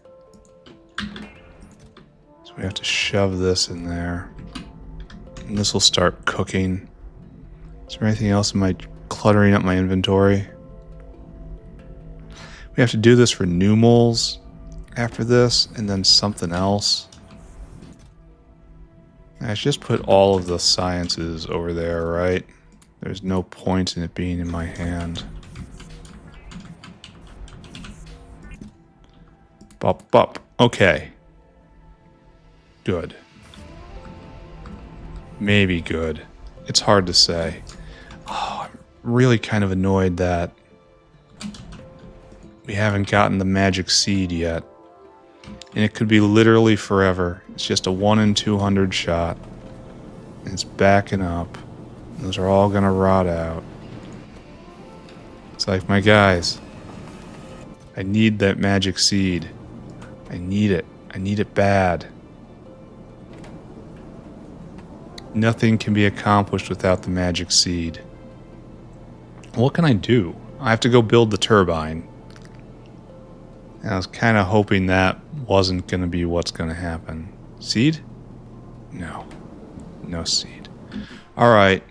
So we have to shove this in there. And this will start cooking. Is there anything else in my cluttering up my inventory? We have to do this for numals after this, and then something else. I should just put all of the sciences over there, right? There's no point in it being in my hand. Bop, bop. Okay. Good. Maybe good. It's hard to say. Oh, I'm really kind of annoyed that we haven't gotten the magic seed yet. And it could be literally forever. It's just a 1 in 200 shot. And it's backing up. And those are all gonna rot out. It's like, my guys, I need that magic seed. I need it. I need it bad. Nothing can be accomplished without the magic seed. What can I do? I have to go build the turbine. And I was kind of hoping that wasn't going to be what's going to happen. Seed? No. No seed. All right.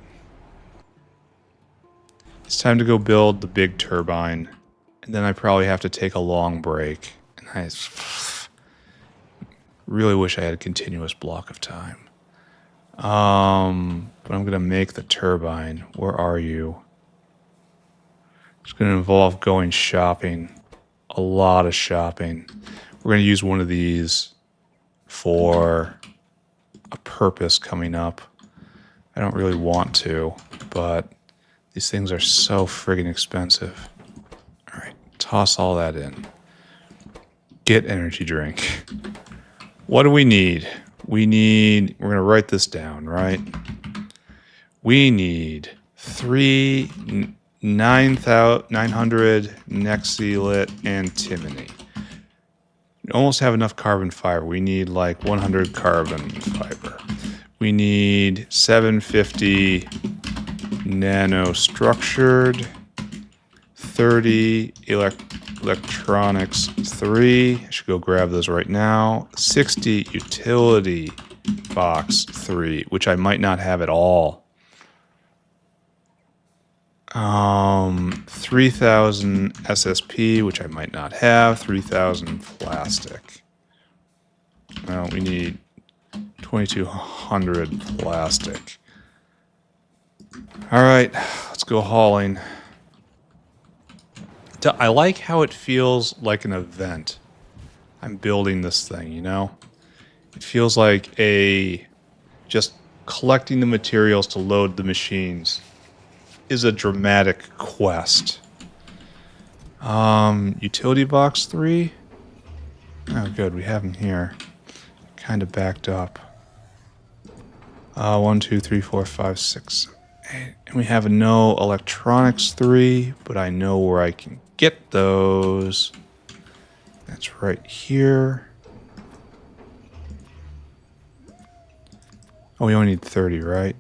It's time to go build the big turbine. And then I probably have to take a long break. And I really wish I had a continuous block of time. But I'm going to make the turbine. Where are you? It's going to involve going shopping. A lot of shopping. We're going to use one of these for a purpose coming up. I don't really want to, but these things are so friggin' expensive. All right, toss all that in. Get energy drink. What do we need? We're going to write this down, right? We need 3 900 Nexilit antimony. We almost have enough carbon fiber. We need like 100 carbon fiber. We need 750 nanostructured, 30 electronics 3. I should go grab those right now. 60 utility box 3, which I might not have at all. 3,000 SSP, which I might not have. 3,000 plastic. Well, we need 2,200 plastic. All right, let's go hauling. I like how it feels like an event. I'm building this thing, you know? It feels like just collecting the materials to load the machines is a dramatic quest. Utility box 3? Oh, good, we have them here. Kind of backed up. 1, 2, 3, 4, 5, 6, 8. And we have no electronics 3, but I know where I can get those. That's right here. Oh, we only need 30, right?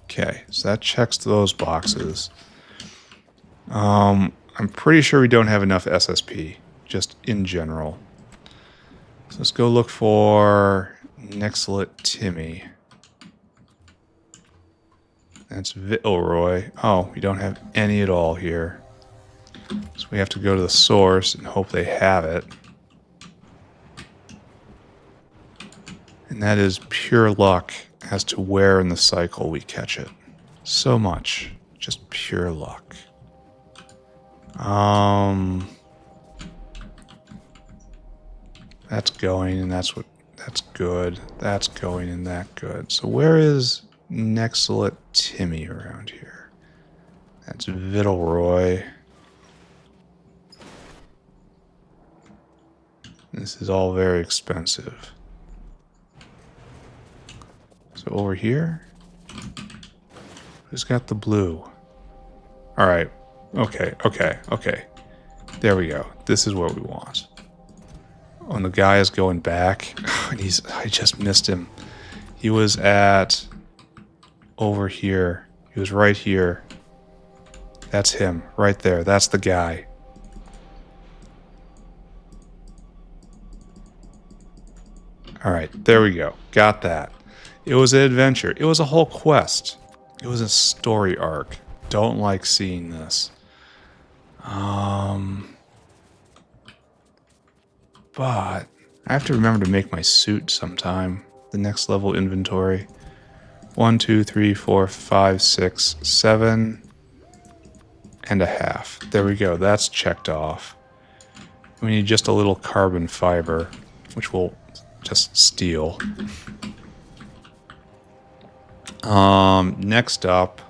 Okay, so that checks those boxes. I'm pretty sure we don't have enough SSP, just in general. So let's go look for Nexilit Timmy. That's Vilroy. Oh, we don't have any at all here. So we have to go to the source and hope they have it. And that is pure luck as to where in the cycle we catch it. So much. Just pure luck. That's going, and that's good. That's going, and that good. So where is Nexilit Timmy around here? That's Vilroy. This is all very expensive. So over here, who's got the blue? All right. Okay. There we go. This is what we want. When the guy is going back, and I just missed him. He was at over here. He was right here. That's him, right there. That's the guy. All right, there we go. Got that. It was an adventure. It was a whole quest. It was a story arc. Don't like seeing this. But I have to remember to make my suit sometime. The next level inventory. 1, 2, 3, 4, 5, 6, 7 and a half. There we go. That's checked off. We need just a little carbon fiber, which we'll just steal. Next up,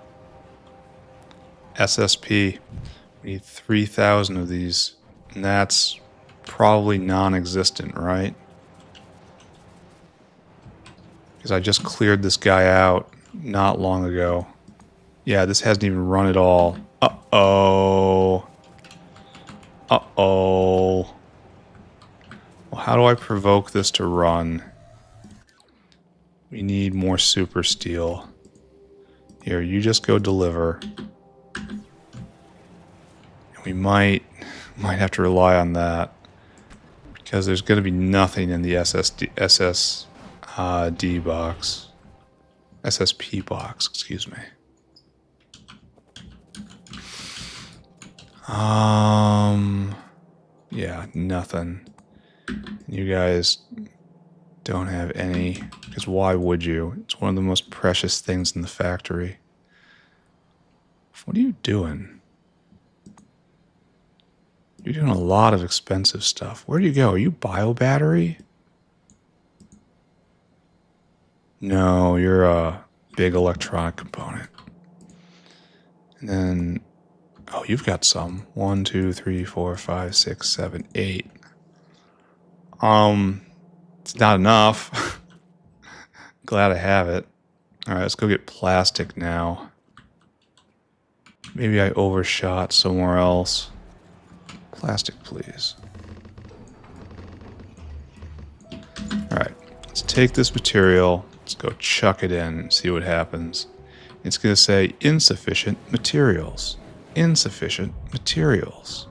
SSP. We need 3,000 of these, and that's probably non-existent, right? Because I just cleared this guy out not long ago. Yeah, this hasn't even run at all. Uh-oh. Uh-oh. Well, how do I provoke this to run? We need more super steel. Here, you just go deliver. We might have to rely on that. Because there's going to be nothing in the SSD box. SSP box, excuse me. Yeah, nothing. You guys don't have any, because why would you? It's one of the most precious things in the factory. What are you doing? You're doing a lot of expensive stuff. Where do you go? Are you bio battery? No, you're a big electronic component. And then, oh, you've got some. 1, 2, 3, 4, 5, 6, 7, 8. It's not enough. Glad I have it. All right, let's go get plastic now. Maybe I overshot somewhere else. Plastic, please. All right, let's take this material. Let's go chuck it in and see what happens. It's going to say insufficient materials. Insufficient materials.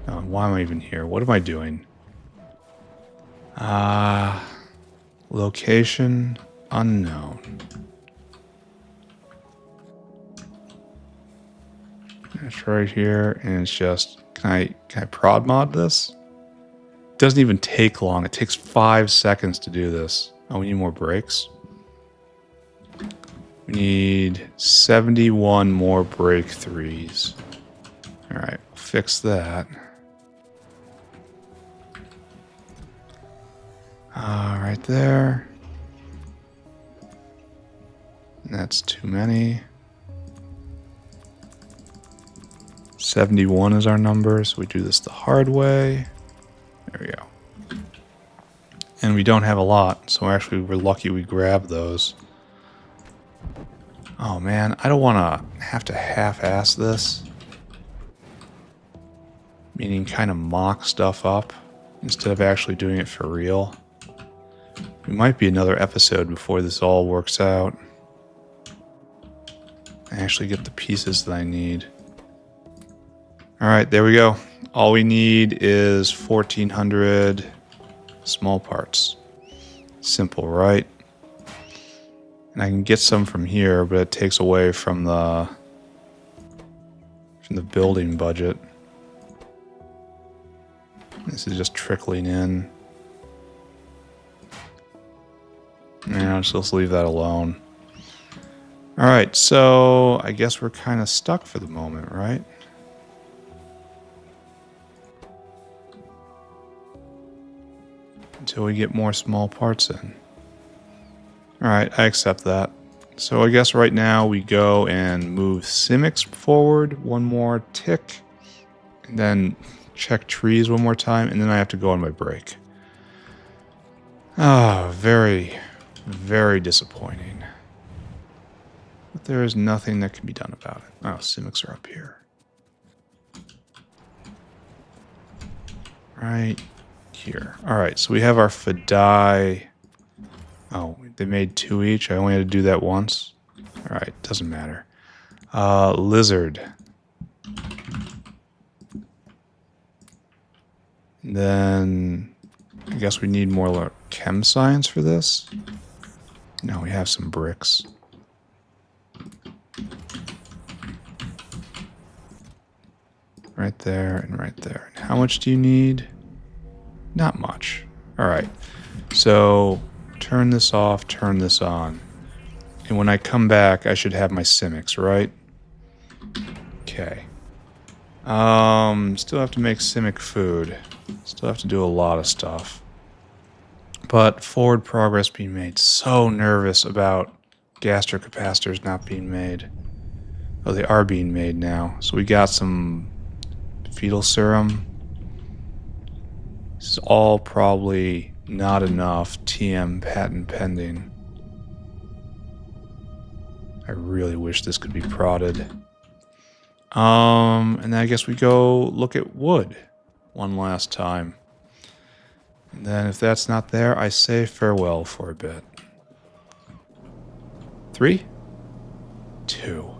Oh, why am I even here? What am I doing? Location unknown. It's right here, and it's just, can I prod mod this? It doesn't even take long. It takes 5 seconds to do this. Oh, we need more brakes. We need 71 more brake 3s. All right, fix that. Right there. And that's too many. 71 is our number, so we do this the hard way. There we go. And we don't have a lot, so actually we're lucky we grabbed those. Oh man, I don't want to have to half-ass this. Meaning kind of mock stuff up instead of actually doing it for real. It might be another episode before this all works out. I actually get the pieces that I need. Alright, there we go. All we need is 1,400 small parts. Simple, right? And I can get some from here, but it takes away from the building budget. This is just trickling in. Yeah, let's leave that alone. Alright, so I guess we're kind of stuck for the moment, right? Until we get more small parts in. Alright, I accept that. So I guess right now we go and move Simix forward one more tick. And then check trees one more time. And then I have to go on my break. Ah, very, very disappointing. But there is nothing that can be done about it. Oh, Simix are up here. Right here. Alright, so we have our Fadai. Oh, they made 2 each. I only had to do that once. Alright, doesn't matter. Lizard. Then I guess we need more chem science for this. No, we have some bricks. Right there and right there. And how much do you need? Not much. Alright. So turn this off, turn this on. And when I come back, I should have my Simics, right? Okay. Still have to make Simic food. Still have to do a lot of stuff. But forward progress being made. So nervous about gastrocapacitors not being made. Oh, they are being made now. So we got some fetal serum. This is all probably not enough. TM patent pending. I really wish this could be prodded. And then I guess we go look at wood one last time. And then if that's not there, I say farewell for a bit. 3, 2.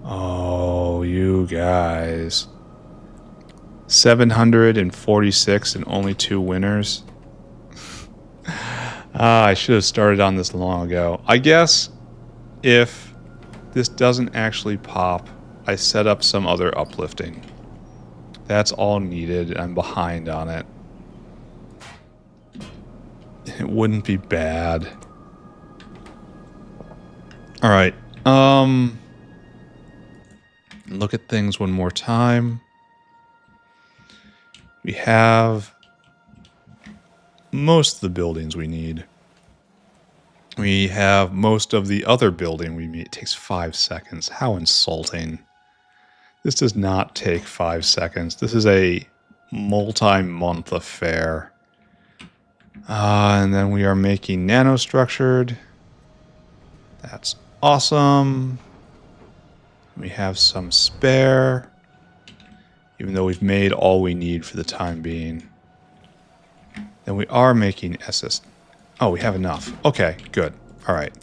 Oh, you guys. 746 and only 2 winners. I should have started on this long ago. I guess if this doesn't actually pop, I set up some other uplifting. That's all needed. I'm behind on it. It wouldn't be bad. All right. Look at things one more time. We have most of the buildings we need. We have most of the other building we need. It takes 5 seconds. How insulting. This does not take 5 seconds. This is a multi-month affair. And then we are making nanostructured. That's awesome. We have some spare. Even though we've made all we need for the time being. Then we are making SS. Oh, we have enough. Okay, good. All right.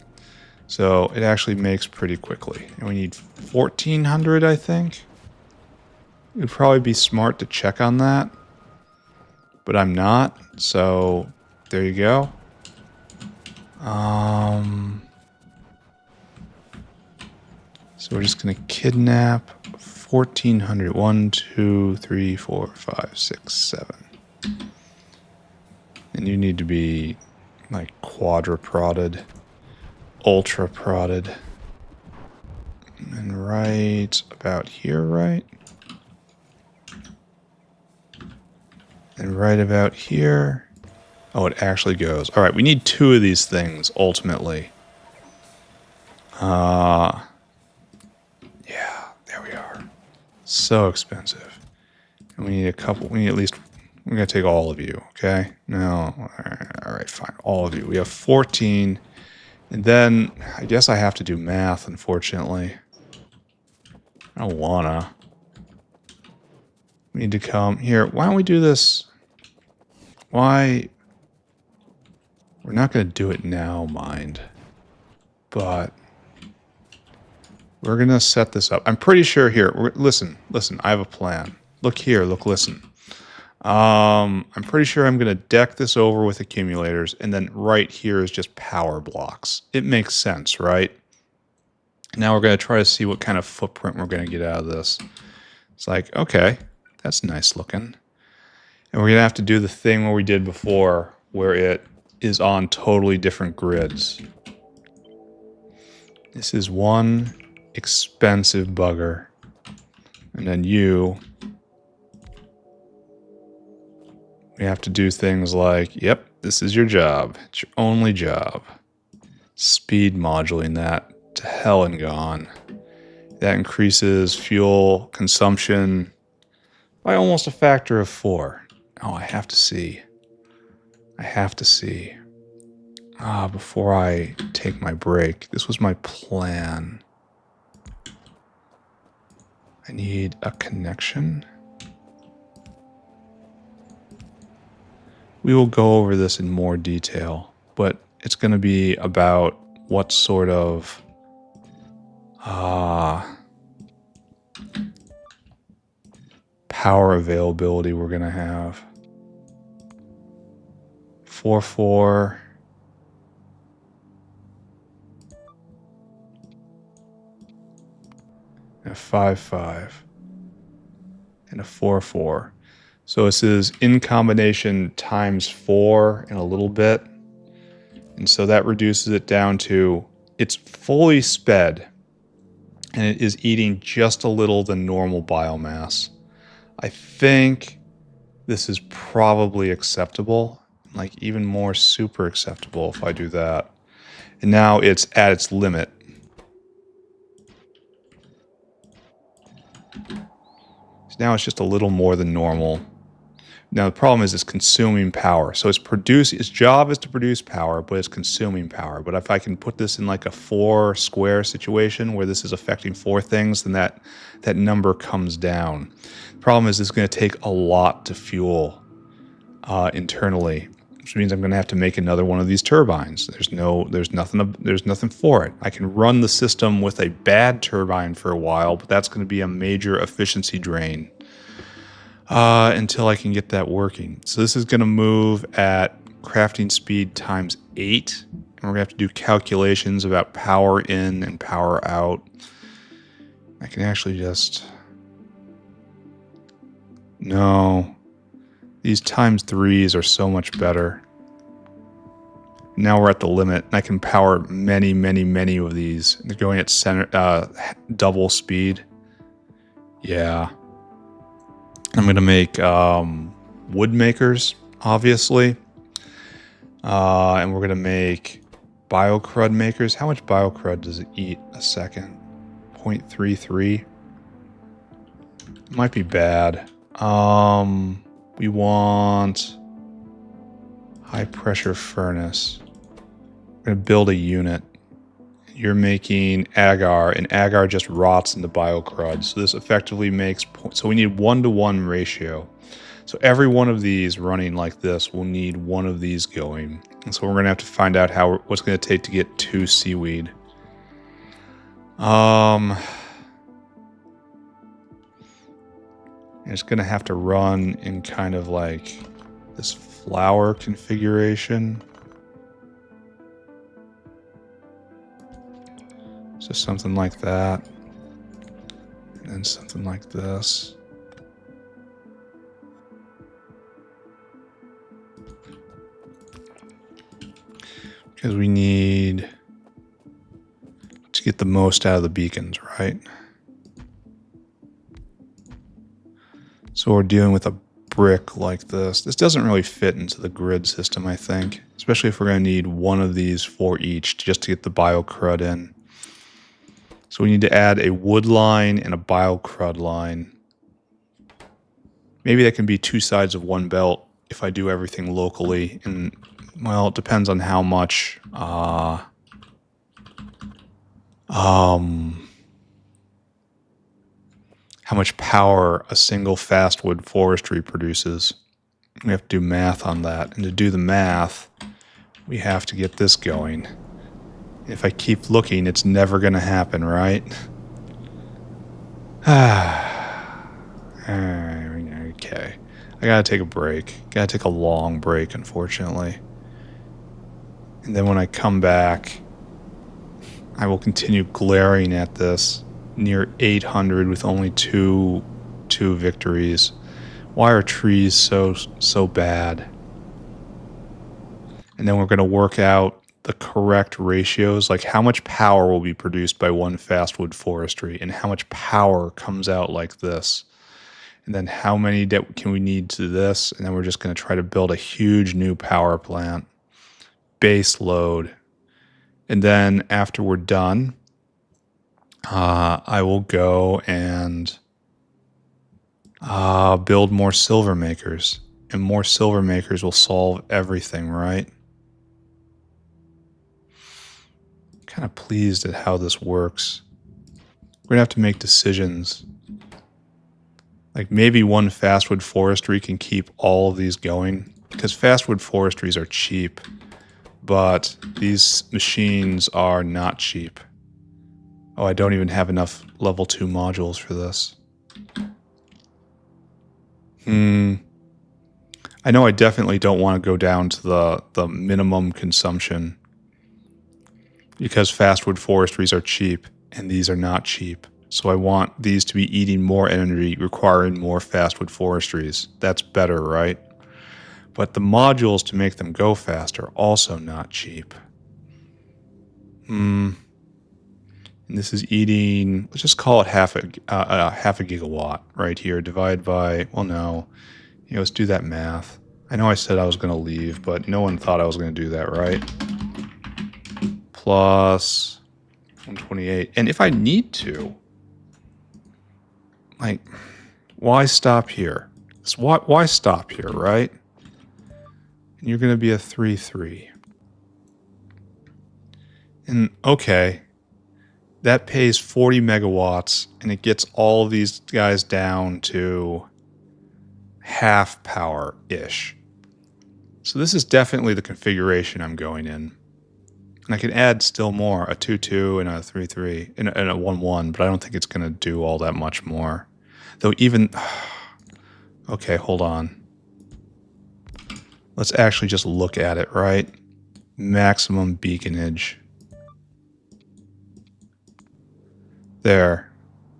So it actually makes pretty quickly. And we need 1,400, I think. It would probably be smart to check on that. But I'm not. So there you go. So we're just going to kidnap 1,400. 1, 2, 3, 4, 5, 6, 7. And you need to be like quadra-prodded, ultra-prodded. And right about here, right? And right about here. Oh, it actually goes. All right, we need 2 of these things, ultimately. Yeah, there we are. So expensive. And we need a couple. We need at least. We're going to take all of you, okay? No. All right, fine. All of you. We have 14. And then I guess I have to do math, unfortunately. I don't wanna. We need to come here. Why don't we do this? Why? We're not going to do it now, mind. But we're going to set this up. I'm pretty sure here. Listen. I have a plan. Look here. Listen. I'm pretty sure I'm going to deck this over with accumulators, and then right here is just power blocks. It makes sense, right? Now we're going to try to see what kind of footprint we're going to get out of this. It's like, okay, that's nice looking. And we're going to have to do the thing where we did before, where it is on totally different grids. This is one expensive bugger. And then we have to do things like, yep, this is your job. It's your only job. Speed modulating that to hell and gone. That increases fuel consumption by almost a factor of 4. Oh, I have to see. Before I take my break. This was my plan. I need a connection. We will go over this in more detail, but it's going to be about what sort of power availability we're going to have. 4-4. And a 5-5. And a 4-4. So this is in combination times 4 and a little bit. And so that reduces it down to it's fully sped, and it is eating just a little the normal biomass. I think this is probably acceptable, like even more super acceptable if I do that. And now it's at its limit. So now it's just a little more than normal. Now the problem is it's consuming power. So its job is to produce power, but it's consuming power. But if I can put this in like a 4 square situation where this is affecting 4 things, then that number comes down. The problem is it's going to take a lot to fuel internally, which means I'm going to have to make another one of these turbines. There's nothing for it. I can run the system with a bad turbine for a while, but that's going to be a major efficiency drain until I can get that working. So this is going to move at crafting speed times 8, and we're going to have to do calculations about power in and power out. I can actually just... No. These times 3s are so much better. Now we're at the limit. I can power many, many, many of these. They're going at double speed. Yeah. I'm going to make wood makers, obviously. And we're going to make biocrud makers. How much biocrud does it eat a second? 0.33. Might be bad. We want high pressure furnace. We're going to build a unit. You're making agar, and agar just rots into biocrud. So this effectively makes... So we need 1-to-1 ratio. So every one of these running like this will need one of these going. And so we're going to have to find out what's going to take to get 2 seaweed. It's going to have to run in kind of like this flower configuration. So something like that. And then something like this. Because we need to get the most out of the beacons, right? So we're dealing with a brick like this. This doesn't really fit into the grid system, I think. Especially if we're going to need one of these for each just to get the biocrud in. So we need to add a wood line and a biocrud line. Maybe that can be 2 sides of one belt if I do everything locally. And, well, it depends on how much... how much power a single fastwood forestry produces. We have to do math on that. And to do the math, we have to get this going. If I keep looking, it's never going to happen, right? Okay. I gotta take a break. Gotta take a long break, unfortunately. And then when I come back, I will continue glaring at this. Near 800 with only two victories. Why are trees so bad? And then we're going to work out the correct ratios, like how much power will be produced by one fastwood forestry and how much power comes out like this. And then how many can we need to this? And then we're just going to try to build a huge new power plant. Base load. And then after we're done, I will go and build more silver makers. And more silver makers will solve everything, right? Kind of pleased at how this works. We're going to have to make decisions. Like maybe one fastwood forestry can keep all of these going. Because fastwood forestries are cheap. But these machines are not cheap. Oh, I don't even have enough level 2 modules for this. I know I definitely don't want to go down to the minimum consumption. Because fastwood forestries are cheap, and these are not cheap. So I want these to be eating more energy, requiring more fastwood forestries. That's better, right? But the modules to make them go fast are also not cheap. And this is eating, let's just call it half a gigawatt right here, divide by, well, no, let's do that math. I know I said I was going to leave, but no one thought I was going to do that, right? Plus 128. And if I need to, like, why stop here? Why stop here, right? And you're going to be a 3-3. And okay, that pays 40 megawatts, and it gets all of these guys down to half power-ish. So this is definitely the configuration I'm going in. And I can add still more, a 2-2 and a 3-3 and a 1-1, but I don't think it's going to do all that much more. Though even... Okay, hold on. Let's actually just look at it, right? Maximum beaconage. There.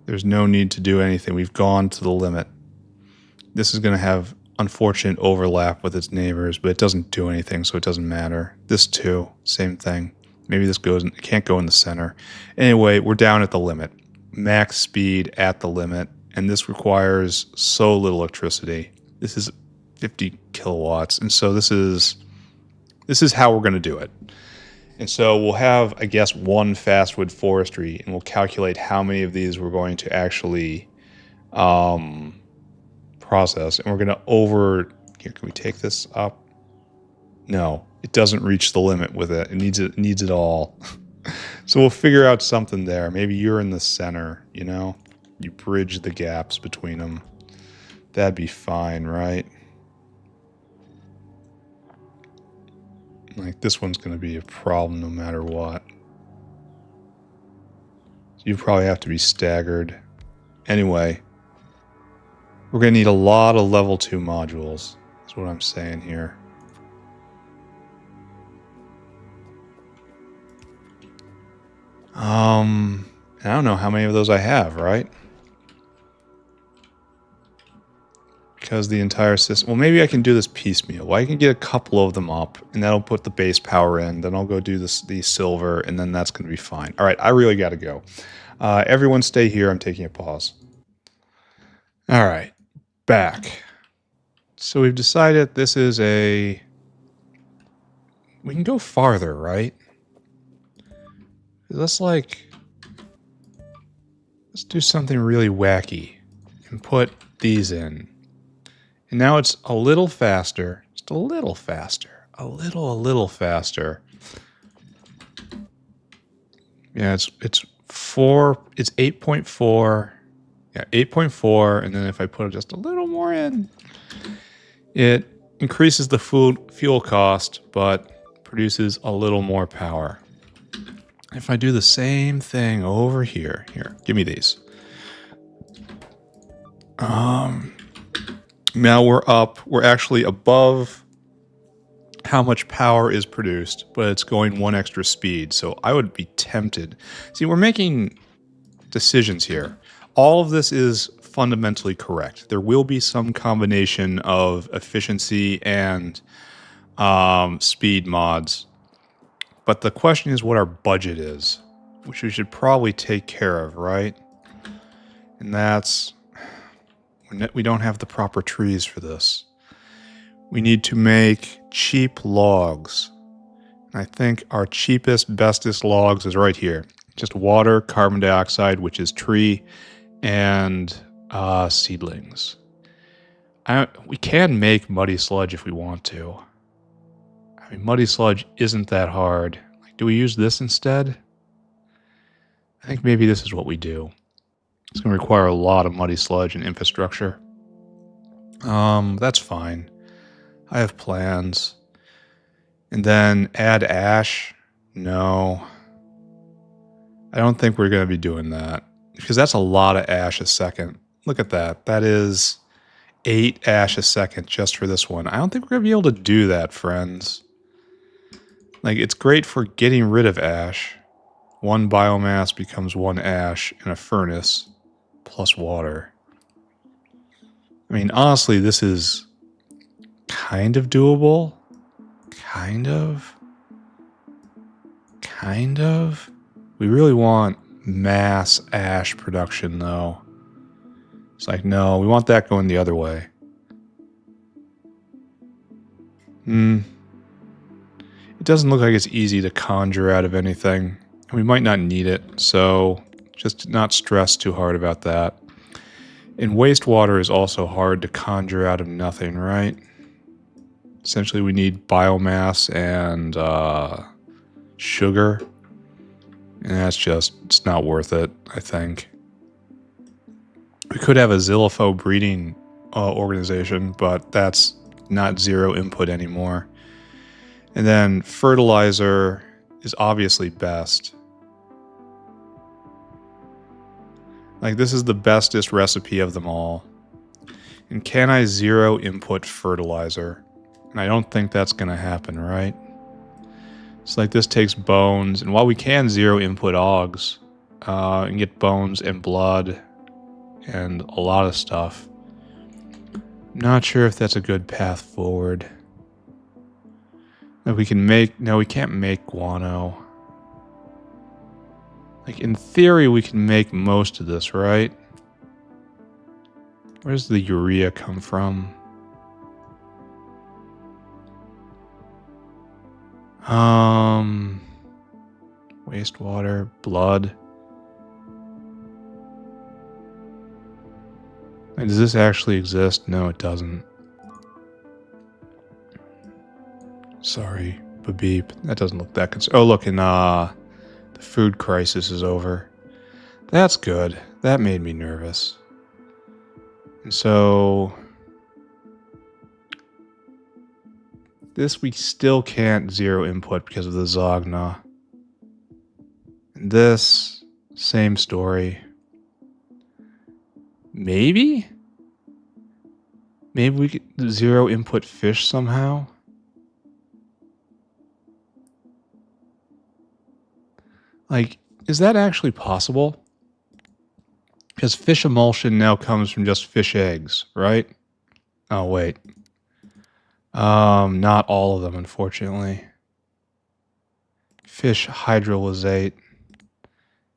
There's no need to do anything. We've gone to the limit. This is going to have unfortunate overlap with its neighbors, but it doesn't do anything, so it doesn't matter. This too, same thing. Maybe this goes, it can't go in the center. Anyway, we're down at the limit. Max speed at the limit, and this requires so little electricity. This is 50 kilowatts, and so this is how we're going to do it. And so we'll have, I guess, one fastwood forestry, and we'll calculate how many of these we're going to actually process. And we're going to here, can we take this up? No, it doesn't reach the limit with it. It needs it all. So we'll figure out something there. Maybe you're in the center, You bridge the gaps between them. That'd be fine, right? Like, this one's going to be a problem no matter what. So you probably have to be staggered. Anyway, we're going to need a lot of level 2 modules. That's what I'm saying here. I don't know how many of those I have, right? Because the entire system... Well, maybe I can do this piecemeal. Well, I can get a couple of them up, and that'll put the base power in. Then I'll go do the silver, and then that's going to be fine. All right, I really got to go. Everyone stay here. I'm taking a pause. All right, back. So we've decided this is a... We can go farther, right? Let's do something really wacky and put these in. And now it's a little faster, just a little faster, a little faster. Yeah, it's 8.4. Yeah, 8.4, and then if I put just a little more in, it increases the fuel cost, but produces a little more power. If I do the same thing over here, give me these. Now we're actually above how much power is produced, but it's going one extra speed. So I would be tempted. See, we're making decisions here. All of this is fundamentally correct. There will be some combination of efficiency and speed mods. But the question is what our budget is, which we should probably take care of, right? And that's... We don't have the proper trees for this. We need to make cheap logs. And I think our cheapest, bestest logs is right here. Just water, carbon dioxide, which is tree, and seedlings. We can make muddy sludge if we want to. I mean, muddy sludge isn't that hard. Like, do we use this instead? I think maybe this is what we do. It's going to require a lot of muddy sludge and infrastructure. That's fine. I have plans. And then add ash? No. I don't think we're going to be doing that. Because that's a lot of ash a second. Look at that. That is 8 ash a second just for this one. I don't think we're going to be able to do that, friends. Like, it's great for getting rid of ash. 1 biomass becomes 1 ash in a furnace. Plus water. I mean, honestly, this is kind of doable. Kind of. We really want mass ash production, though. It's like, no, we want that going the other way. It doesn't look like it's easy to conjure out of anything. We might not need it, so just not stress too hard about that. And wastewater is also hard to conjure out of nothing, right? Essentially, we need biomass and sugar. And that's just, it's not worth it, I think. We could have a Xylopho breeding organization, but that's not zero input anymore. And then fertilizer is obviously best. Like, this is the bestest recipe of them all. And can I zero input fertilizer? And I don't think that's going to happen, right? It's like this takes bones, and while we can zero input augs and get bones and blood and a lot of stuff, I'm not sure if that's a good path forward. That we can make, no, we can't make guano. Like, in theory, we can make most of this, right? Where does the urea come from? Wastewater, blood. And does this actually exist? No, it doesn't. Sorry, beep. That doesn't look that concerned. Oh, look, and the food crisis is over. That's good. That made me nervous. And so this we still can't zero input because of the Zogna. And this, same story. Maybe? Maybe we could zero input fish somehow? Like, is that actually possible? Because fish emulsion now comes from just fish eggs, right? Oh, wait. Not all of them, unfortunately. Fish hydrolysate.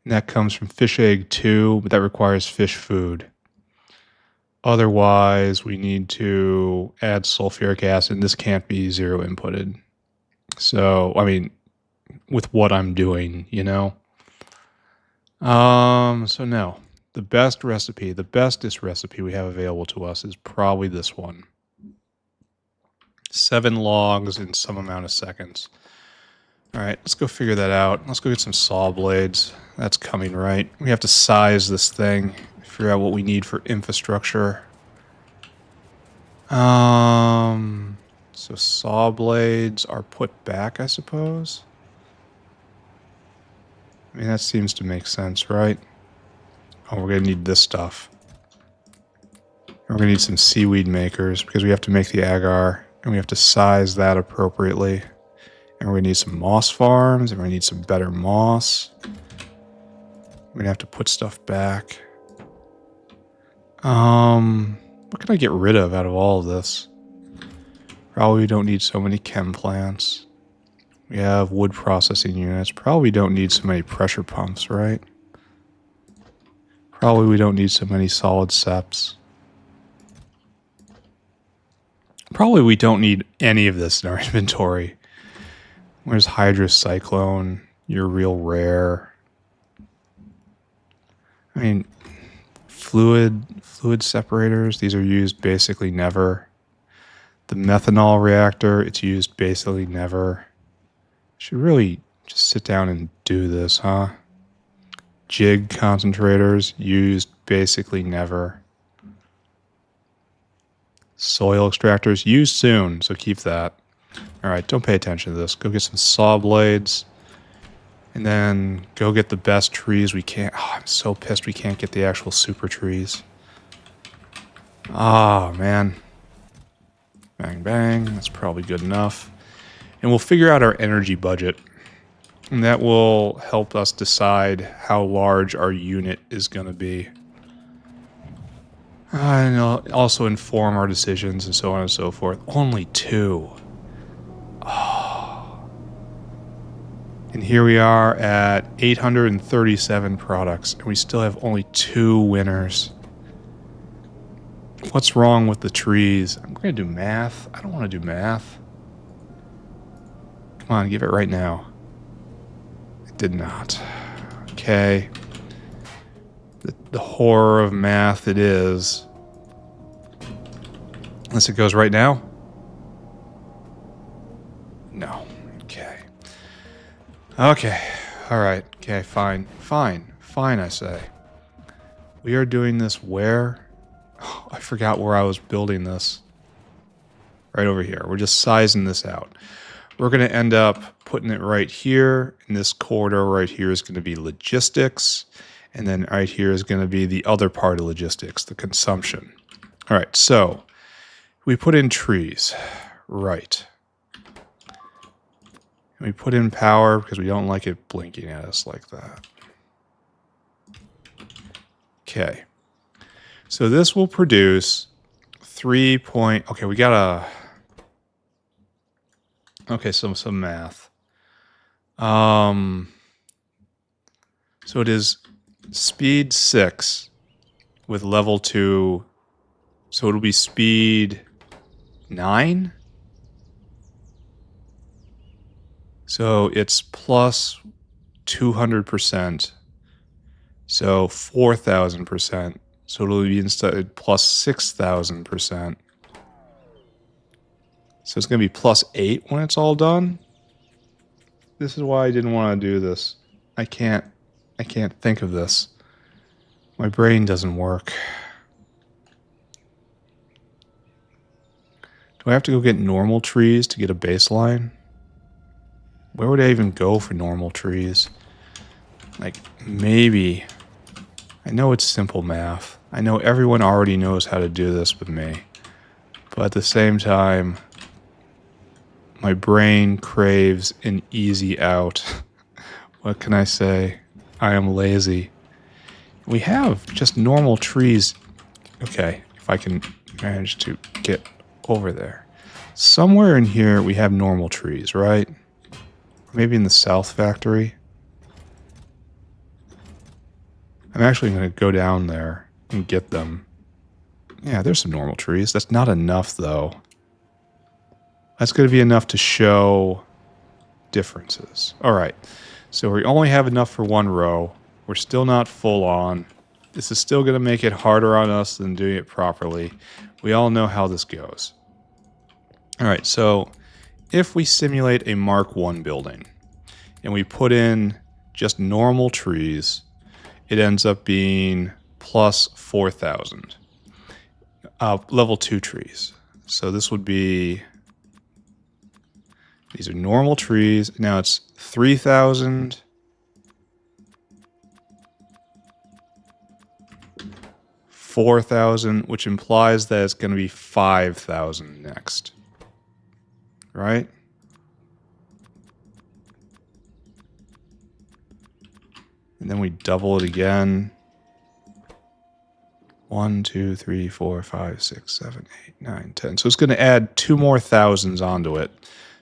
And that comes from fish egg 2, but that requires fish food. Otherwise, we need to add sulfuric acid. This can't be zero inputted. So, I mean, with what I'm doing, you know? So no. The best recipe, the bestest recipe we have available to us is probably this one. 7 logs in some amount of seconds. All right, let's go figure that out. Let's go get some saw blades. That's coming, right? We have to size this thing, figure out what we need for infrastructure. So saw blades are put back, I suppose. I mean, that seems to make sense, right? Oh, we're going to need this stuff. And we're going to need some seaweed makers because we have to make the agar, and we have to size that appropriately. And we're going to need some moss farms, and we're going to need some better moss. We're going to have to put stuff back. What can I get rid of out of all of this? Probably don't need so many chem plants. We have wood processing units. Probably don't need so many pressure pumps, right? Probably we don't need so many solid seps. Probably we don't need any of this in our inventory. Where's hydrocyclone? You're real rare. I mean, fluid separators, these are used basically never. The methanol reactor, it's used basically never. Should really just sit down and do this, huh? Jig concentrators, used basically never. Soil extractors, used soon, so keep that. Alright, don't pay attention to this. Go get some saw blades. And then go get the best trees we can. Oh, I'm so pissed we can't get the actual super trees. Ah, man. Bang, bang. That's probably good enough. And we'll figure out our energy budget. And that will help us decide how large our unit is going to be. And it'll also inform our decisions and so on and so forth. Only 2. Oh. And here we are at 837 products, and we still have only 2 winners. What's wrong with the trees? I'm going to do math. I don't want to do math. Come on, give it right now. It did not. Okay. The horror of math it is. Unless it goes right now. No. Okay. Okay. All right. Okay, fine. Fine. Fine, I say. We are doing this where? Oh, I forgot where I was building this. Right over here. We're just sizing this out. We're going to end up putting it right here. And this corridor right here is going to be logistics. And then right here is going to be the other part of logistics, the consumption. All right, so we put in trees. Right. And we put in power because we don't like it blinking at us like that. Okay. So this will produce 3 point... Okay, we got a... Okay, some math. So it is speed 6 with level 2. So it'll be speed 9. So it's plus 200%. So 4,000%. So it'll be instead plus 6,000%. So it's going to be plus 8 when it's all done. This is why I didn't want to do this. I can't think of this. My brain doesn't work. Do I have to go get normal trees to get a baseline? Where would I even go for normal trees? Like, maybe. I know it's simple math. I know everyone already knows how to do this with me. But at the same time, my brain craves an easy out. What can I say? I am lazy. We have just normal trees. Okay, if I can manage to get over there. Somewhere in here we have normal trees, right? Maybe in the south factory. I'm actually going to go down there and get them. Yeah, there's some normal trees. That's not enough, though. That's going to be enough to show differences. All right. So we only have enough for 1 row. We're still not full on. This is still going to make it harder on us than doing it properly. We all know how this goes. All right. So if we simulate a Mark 1 building and we put in just normal trees, it ends up being plus 4,000. Level 2 trees. So this would be... These are normal trees. Now it's 3,000. 4,000, which implies that it's going to be 5,000 next. Right? And then we double it again. 1, 2, 3, 4, 5, 6, 7, 8, 9, 10. So it's going to add 2 more thousands onto it.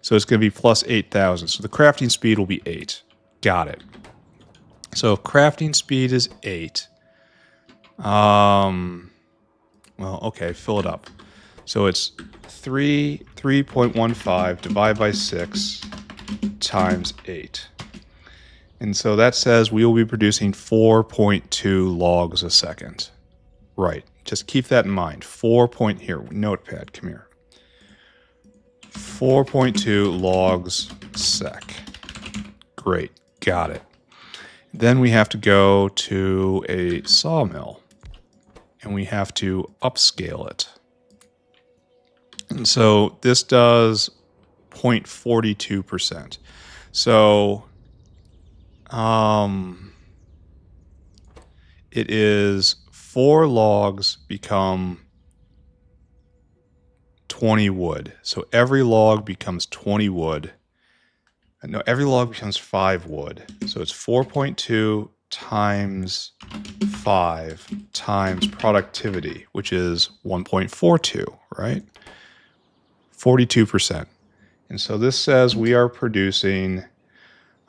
So it's going to be plus 8,000. So the crafting speed will be 8. Got it. So crafting speed is 8. Well, okay, fill it up. So it's 3.15 divided by 6 times 8. And so that says we will be producing 4.2 logs a second. Right. Just keep that in mind. Here, notepad, come here. 4.2 logs sec. Great. Got it. Then we have to go to a sawmill. And we have to upscale it. And so this does 0.42%. So it is 4 logs become 20 wood. So every log becomes 20 wood. No, every log becomes 5 wood. So it's 4.2 times 5 times productivity, which is 1.42, right? 42%. And so this says we are producing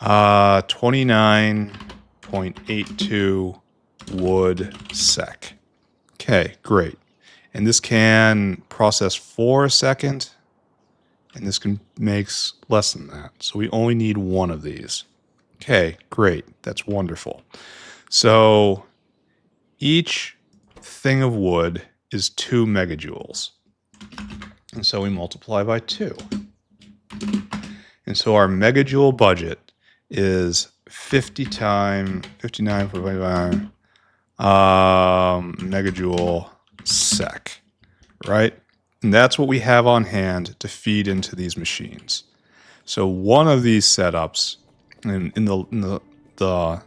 29.82 wood sec. Okay, great. And this can process 4 a second, and this makes less than that. So we only need one of these. Okay, great. That's wonderful. So each thing of wood is 2 megajoules. And so we multiply by 2. And so our megajoule budget is 50 times 59.5 megajoule sec, right? And that's what we have on hand to feed into these machines. So one of these setups, in the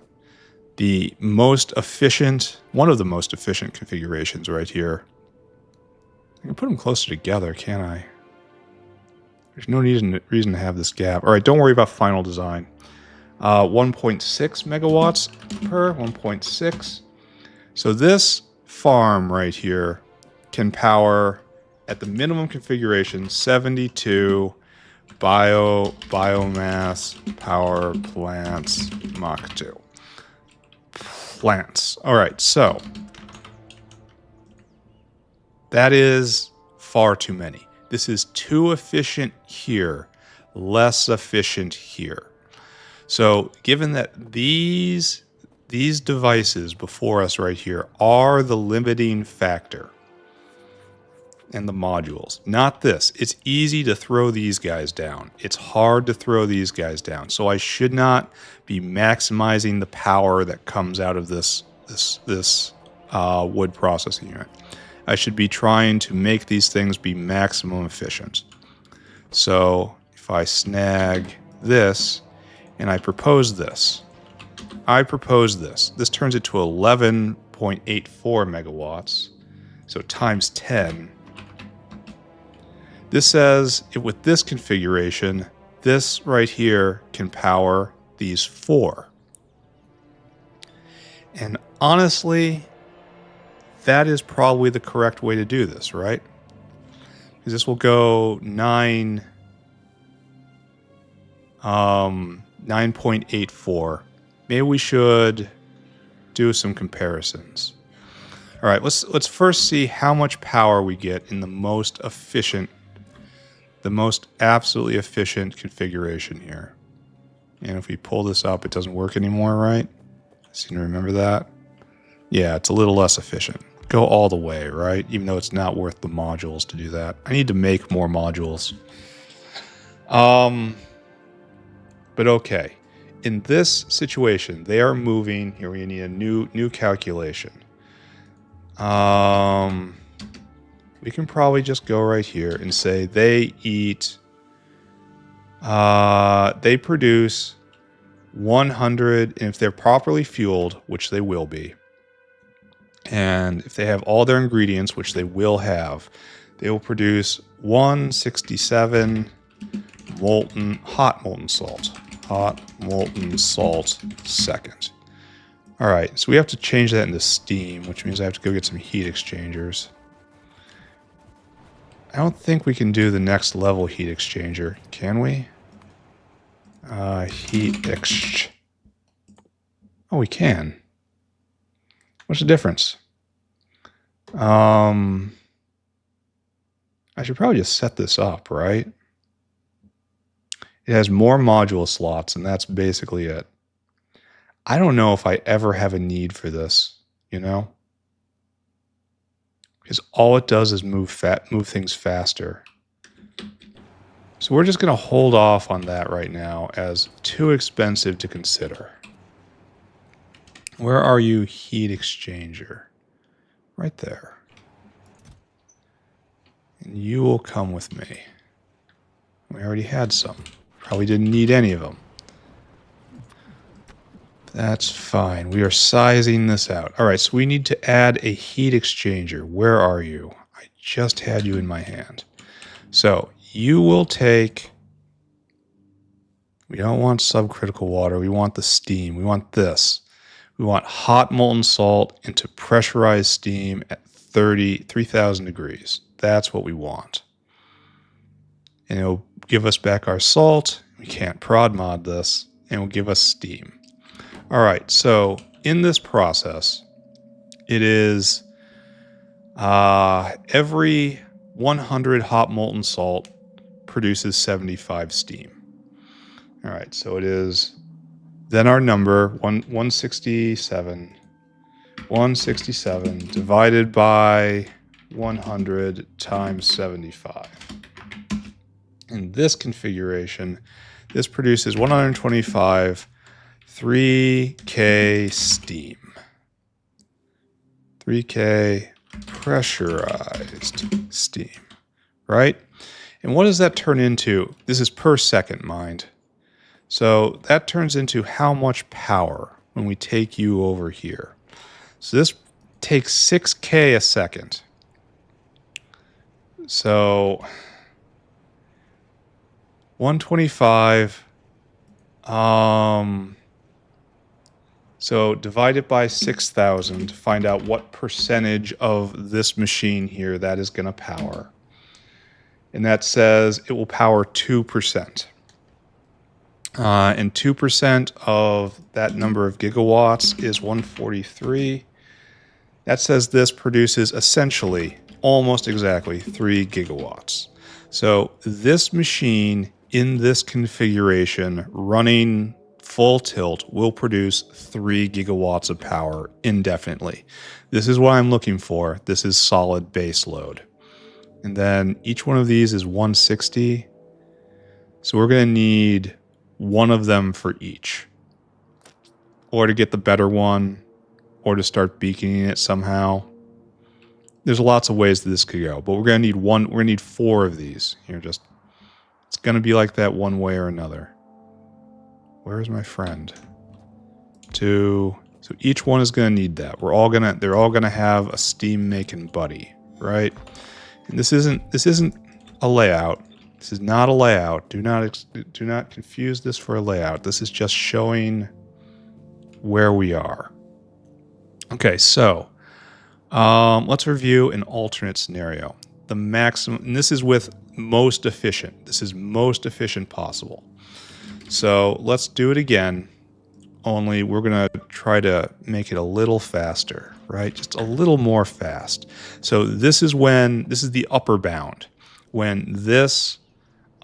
most efficient, one of the most efficient configurations right here. I can put them closer together, can't I? There's no reason to have this gap. All right, don't worry about final design. 1.6 megawatts per 1.6. So this farm right here can power, at the minimum configuration, 72 biomass power plants Mach 2. Plants. All right, so that is far too many. This is too efficient here, less efficient here. So given that these devices before us right here are the limiting factor, and the modules, not this. It's easy to throw these guys down. It's hard to throw these guys down. So I should not be maximizing the power that comes out of this wood processing unit. I should be trying to make these things be maximum efficient. So if I snag this and I propose this, this turns it to 11.84 megawatts. So times 10. This says, with this configuration, this right here can power these 4. And honestly, that is probably the correct way to do this, right? Because this will go 9.84. Maybe we should do some comparisons. All right, let's first see how much power we get in the most absolutely efficient configuration here. And if we pull this up, it doesn't work anymore, right? I seem to remember that. Yeah, it's a little less efficient. Go all the way, right? Even though it's not worth the modules to do that. I need to make more modules. But okay. In this situation, they are moving. Here we need a new calculation. We can probably just go right here and say they produce 100, and if they're properly fueled, which they will be, and if they have all their ingredients, which they will have, they will produce 167 hot molten salt second. All right, so we have to change that into steam, which means I have to go get some heat exchangers. I don't think we can do the next level heat exchanger, can we? Oh, we can. What's the difference? I should probably just set this up, right? It has more module slots, and that's basically it. I don't know if I ever have a need for this, you know? Because all it does is move things faster. So we're just going to hold off on that right now as too expensive to consider. Where are you, heat exchanger? Right there. And you will come with me. We already had some. Probably didn't need any of them. That's fine. We are sizing this out. All right, so we need to add a heat exchanger. Where are you? I just had you in my hand. So you will take... We don't want subcritical water. We want the steam. We want this. We want hot molten salt into pressurized steam at 3,000 degrees. That's what we want. And it'll give us back our salt. We can't prod mod this. and will give us steam. All right, so in this process, it is every 100 hot molten salt produces 75 steam. All right, so it is then our number 167. 167 divided by 100 times 75. In this configuration, this produces 125 3K steam. 3K pressurized steam, right? And what does that turn into? This is per second, mind. So that turns into how much power when we take you over here. So this takes 6K a second. So 125, so divide it by 6,000 to find out what percentage of this machine here that is going to power. And that says it will power 2%. And 2% of that number of gigawatts is 143. That says this produces essentially almost exactly 3 gigawatts. So this machine in this configuration running full tilt will produce 3 gigawatts of power indefinitely. This is what I'm looking for. This is solid base load. And then each one of these is 160. So we're going to need one of them for each. Or to get the better one, or to start beaconing it somehow. There's lots of ways that this could go, but we're going to need one. We're going to need 4 of these. Here, just it's going to be like that one way or another. Where's my friend? 2. So each one is going to need that. They're all gonna have a steam making buddy, right? And this isn't a layout. This is not a layout. Do not confuse this for a layout. This is just showing where we are. Okay, so let's review an alternate scenario. The maximum, and this is with most efficient. This is most efficient possible. So let's do it again, only we're going to try to make it a little faster, right? Just a little more fast. So this is the upper bound, when this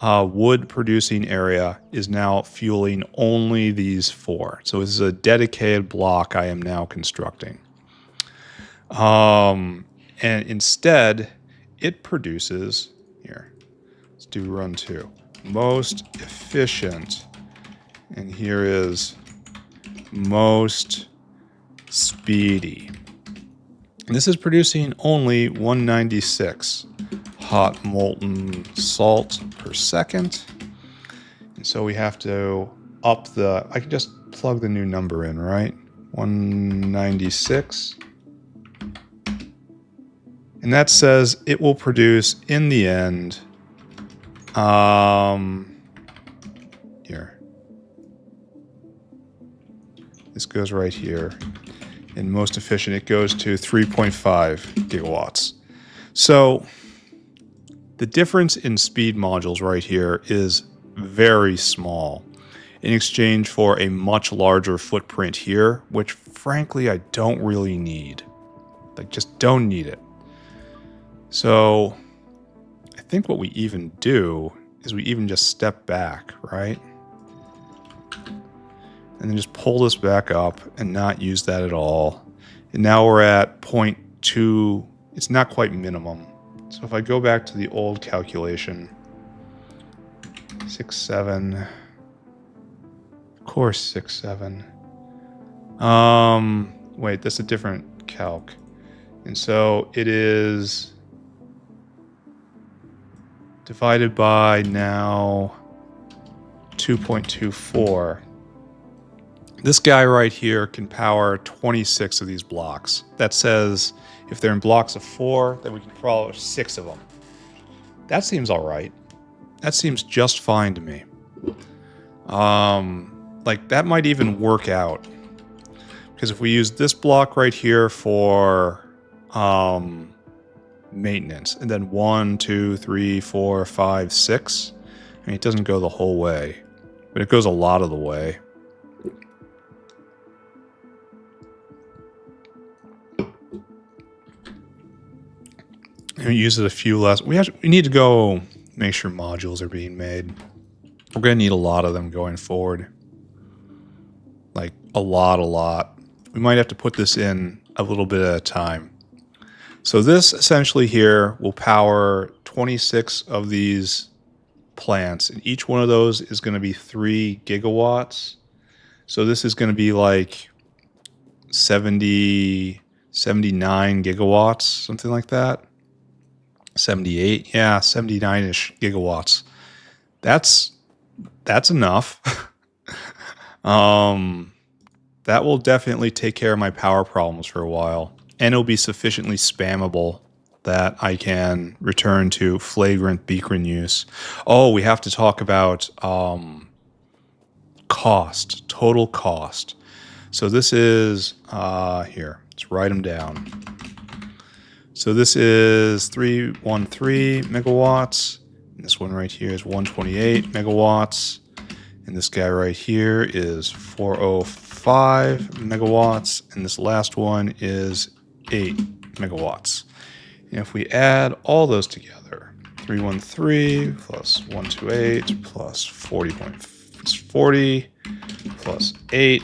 wood producing area is now fueling only these 4. So this is a dedicated block I am now constructing. And instead, it produces, here, let's do run 2, most efficient, and here is most speedy. And this is producing only 196 hot molten salt per second. And so we have to up I can just plug the new number in, right? 196. And that says it will produce in the end, here. This goes right here. And most efficient, it goes to 3.5 gigawatts. So the difference in speed modules right here is very small in exchange for a much larger footprint here, which frankly I don't really need. Like, just don't need it. So I think what we even do is we even just step back, right? And then just pull this back up and not use that at all. And now we're at 0.2. It's not quite minimum. So if I go back to the old calculation, 6.7, of course 6.7. Wait, that's a different calc. And so it is divided by now 2.24. This guy right here can power 26 of these blocks. That says if they're in blocks of 4, then we can power 6 of them. That seems all right. That seems just fine to me. Like, that might even work out. Because if we use this block right here for maintenance, and then 1, 2, 3, 4, 5, 6, I mean, it doesn't go the whole way, but it goes a lot of the way. And we use it a few less. We need to go make sure modules are being made. We're going to need a lot of them going forward. Like a lot. We might have to put this in a little bit at a time. So this essentially here will power 26 of these plants, and each one of those is going to be 3 gigawatts. So this is going to be like 79 gigawatts, something like that. 78, yeah, 79-ish gigawatts. That's enough. That will definitely take care of my power problems for a while, and it'll be sufficiently spammable that I can return to flagrant beacon use. Oh, we have to talk about cost, total cost. So this is here. Let's write them down. So this is 313 megawatts. And this one right here is 128 megawatts. And this guy right here is 405 megawatts. And this last one is 8 megawatts. And if we add all those together, 313 plus 128 plus 40 plus 8,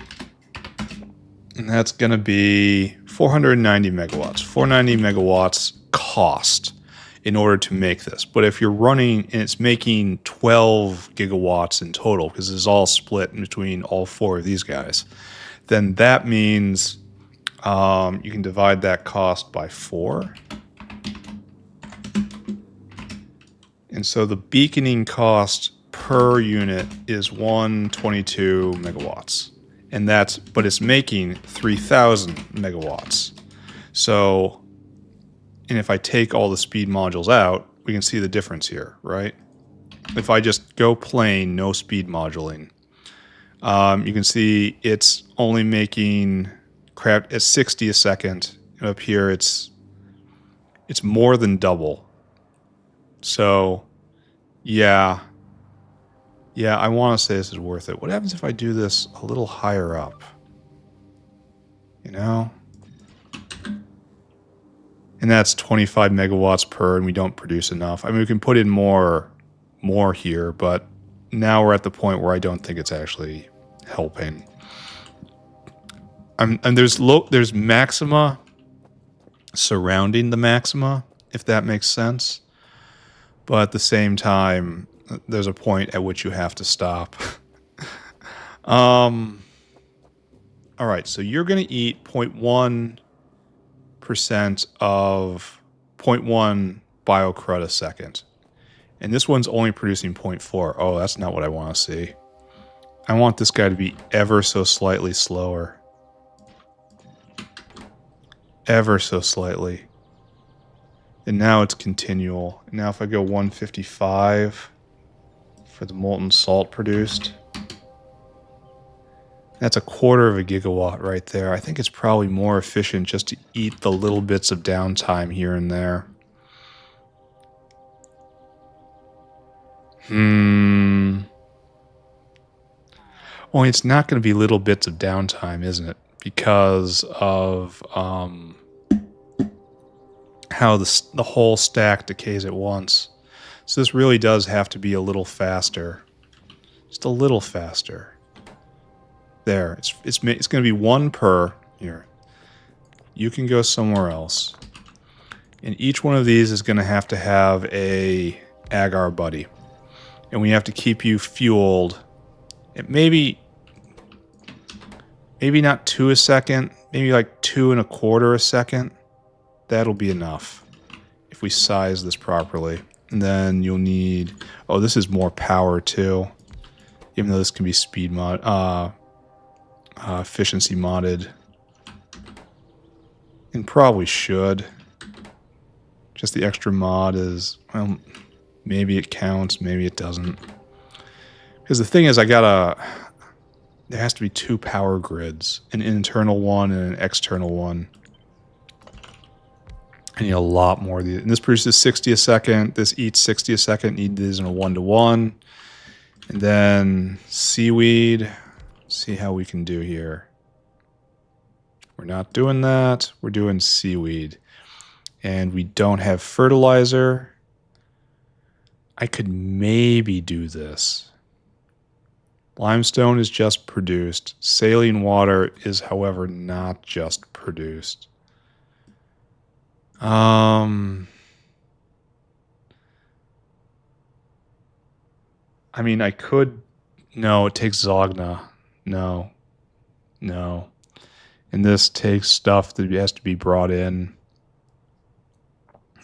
and that's going to be 490 megawatts. 490 megawatts cost in order to make this. But if you're running, and it's making 12 gigawatts in total, because it's all split in between all 4 of these guys, then that means you can divide that cost by 4. And so the beaconing cost per unit is 122 megawatts. And but it's making 3,000 megawatts. So, and if I take all the speed modules out, we can see the difference here, right? If I just go plain, no speed moduling, you can see it's only making crap at 60 a second. And up here, it's more than double. So, yeah, I want to say this is worth it. What happens if I do this a little higher up? You know? And that's 25 megawatts per, and we don't produce enough. I mean, we can put in more here, but now we're at the point where I don't think it's actually helping. And there's maxima surrounding the maxima, if that makes sense. But at the same time, there's a point at which you have to stop. All right, so you're going to eat 0.1% of 0.1 biocrud a second. And this one's only producing 0.4. Oh, that's not what I want to see. I want this guy to be ever so slightly slower. Ever so slightly. And now it's continual. Now if I go 155 for the molten salt produced, that's a quarter of a gigawatt right there. I think it's probably more efficient just to eat the little bits of downtime here and there. Only it's not going to be little bits of downtime, isn't it? Because of how the whole stack decays at once. So this really does have to be a little faster. Just a little faster. There. It's going to be 1 per. Here. You can go somewhere else. And each one of these is going to have a agar buddy. And we have to keep you fueled. Maybe not 2 a second. Maybe like 2 1/4 a second. That'll be enough if we size this properly. And then you'll need... Oh, this is more power too. Even though this can be speed mod... efficiency modded. And probably should. Just the extra mod is... Well, maybe it counts, maybe it doesn't. Because the thing is, there has to be 2 power grids. An internal one and an external one. I need a lot more of these. And this produces 60 a second. This eats 60 a second. Need these in a 1-to-1. And then seaweed. See how we can do here. We're not doing that. We're doing seaweed. And we don't have fertilizer. I could maybe do this. Limestone is just produced. Saline water is, however, not just produced. I mean, I could... No, it takes Zogna. No. No. And this takes stuff that has to be brought in.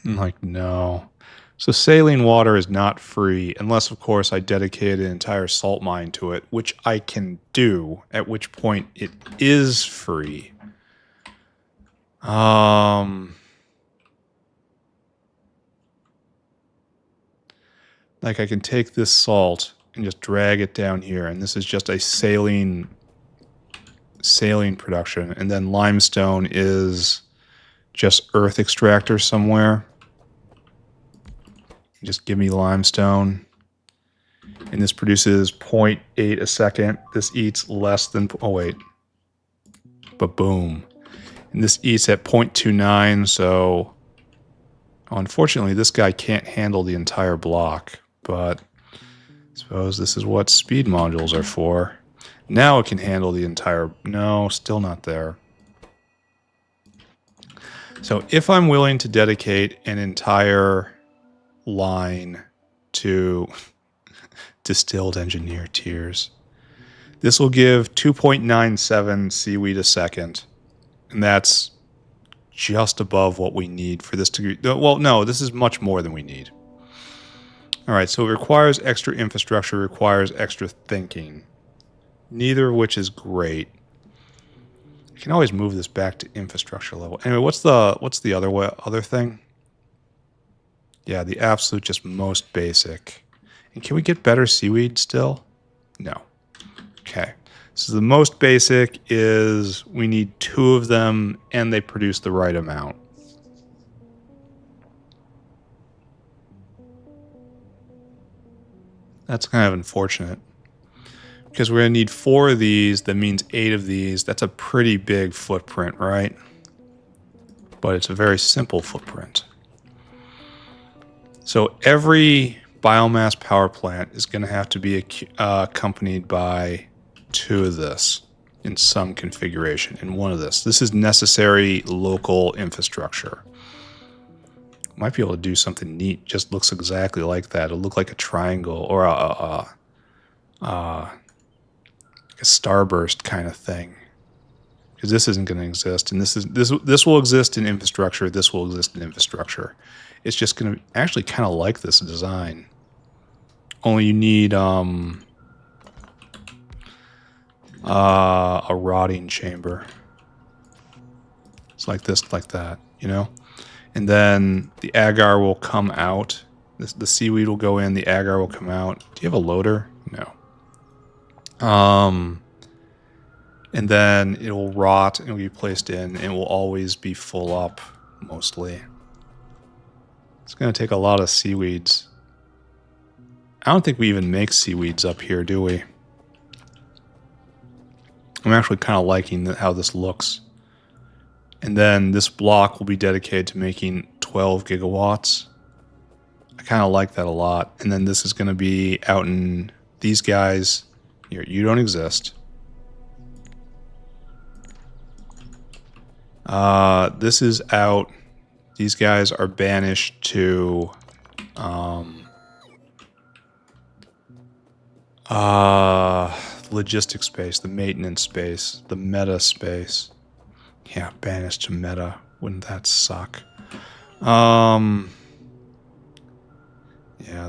I'm like, no. So saline water is not free, unless, of course, I dedicate an entire salt mine to it, which I can do, at which point it is free. Like, I can take this salt and just drag it down here, and this is just a saline production, and then limestone is just earth extractor somewhere. Just give me limestone. And this produces 0.8 a second. This eats less than... Oh, wait. But boom. And this eats at 0.29, so... Unfortunately, this guy can't handle the entire block. But I suppose this is what speed modules are for. Now it can handle the entire... No, still not there. So if I'm willing to dedicate an entire line to distilled engineer tears, this will give 2.97 seaweed a second. And that's just above what we need for this to... Well, no, this is much more than we need. All right, so it requires extra infrastructure, requires extra thinking. Neither of which is great. I can always move this back to infrastructure level. Anyway, what's the other thing? Yeah, the absolute just most basic. And can we get better seaweed still? No. Okay. So the most basic is we need 2 of them and they produce the right amount. That's kind of unfortunate. Because we're going to need 4 of these, that means 8 of these. That's a pretty big footprint, right? But it's a very simple footprint. So every biomass power plant is going to have to be accompanied by 2 of this in some configuration, in one of this. This is necessary local infrastructure. Might be able to do something neat. Just looks exactly like that. It'll look like a triangle or a starburst kind of thing. Because this isn't going to exist, and this will exist in infrastructure. This will exist in infrastructure. It's just going to actually kind of like this design. Only you need a rotting chamber. It's like this, like that, you know? And then the agar will come out. The seaweed will go in, the agar will come out. Do you have a loader? No. And then it will rot and will be placed in, and it will always be full up, mostly. It's going to take a lot of seaweeds. I don't think we even make seaweeds up here, do we? I'm actually kind of liking how this looks. And then this block will be dedicated to making 12 gigawatts. I kind of like that a lot. And then this is going to be out in these guys. Here, you don't exist. This is out. These guys are banished to logistics space, the maintenance space, the meta space. Yeah, banished to meta. Wouldn't that suck? Yeah,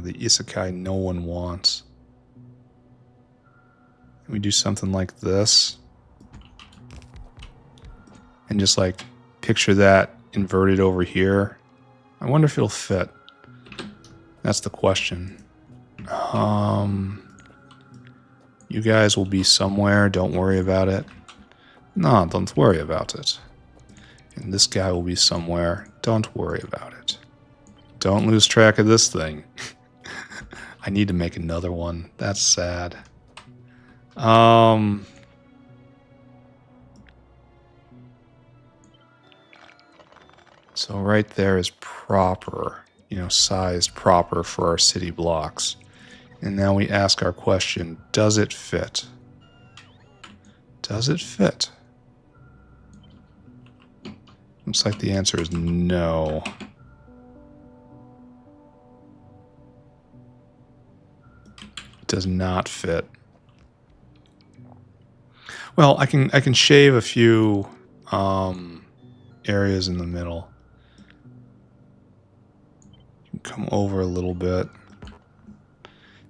the isekai no one wants. We do something like this. And just like picture that inverted over here. I wonder if it'll fit. That's the question. You guys will be somewhere. Don't worry about it. No, don't worry about it. And this guy will be somewhere. Don't worry about it. Don't lose track of this thing. I need to make another one. That's sad. So right there is proper, sized proper for our city blocks. And now we ask our question, does it fit? Does it fit? Looks like the answer is no. It does not fit. Well, I can shave a few areas in the middle. Come over a little bit.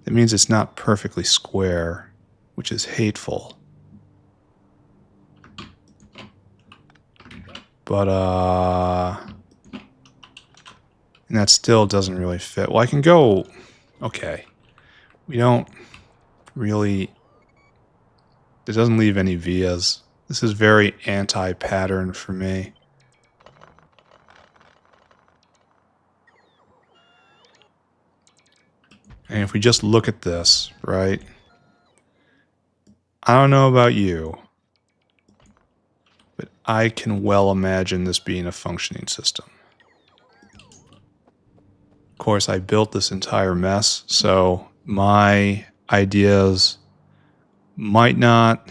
That means it's not perfectly square, which is hateful. But, and that still doesn't really fit. Well, I can go, okay. We don't really, it doesn't leave any vias. This is very anti-pattern for me. And if we just look at this, right? I don't know about you, but I can well imagine this being a functioning system. Of course, I built this entire mess, so my ideas might not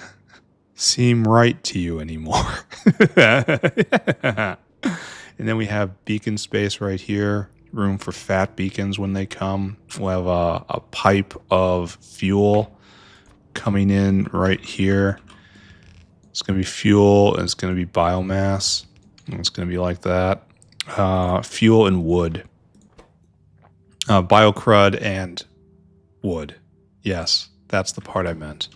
seem right to you anymore. And then we have beacon space right here, room for fat beacons when they come. We'll have a pipe of fuel coming in right here. It's going to be fuel, and it's going to be biomass. And it's going to be like that. Fuel and wood. Biocrud and wood. Yes, that's the part I meant.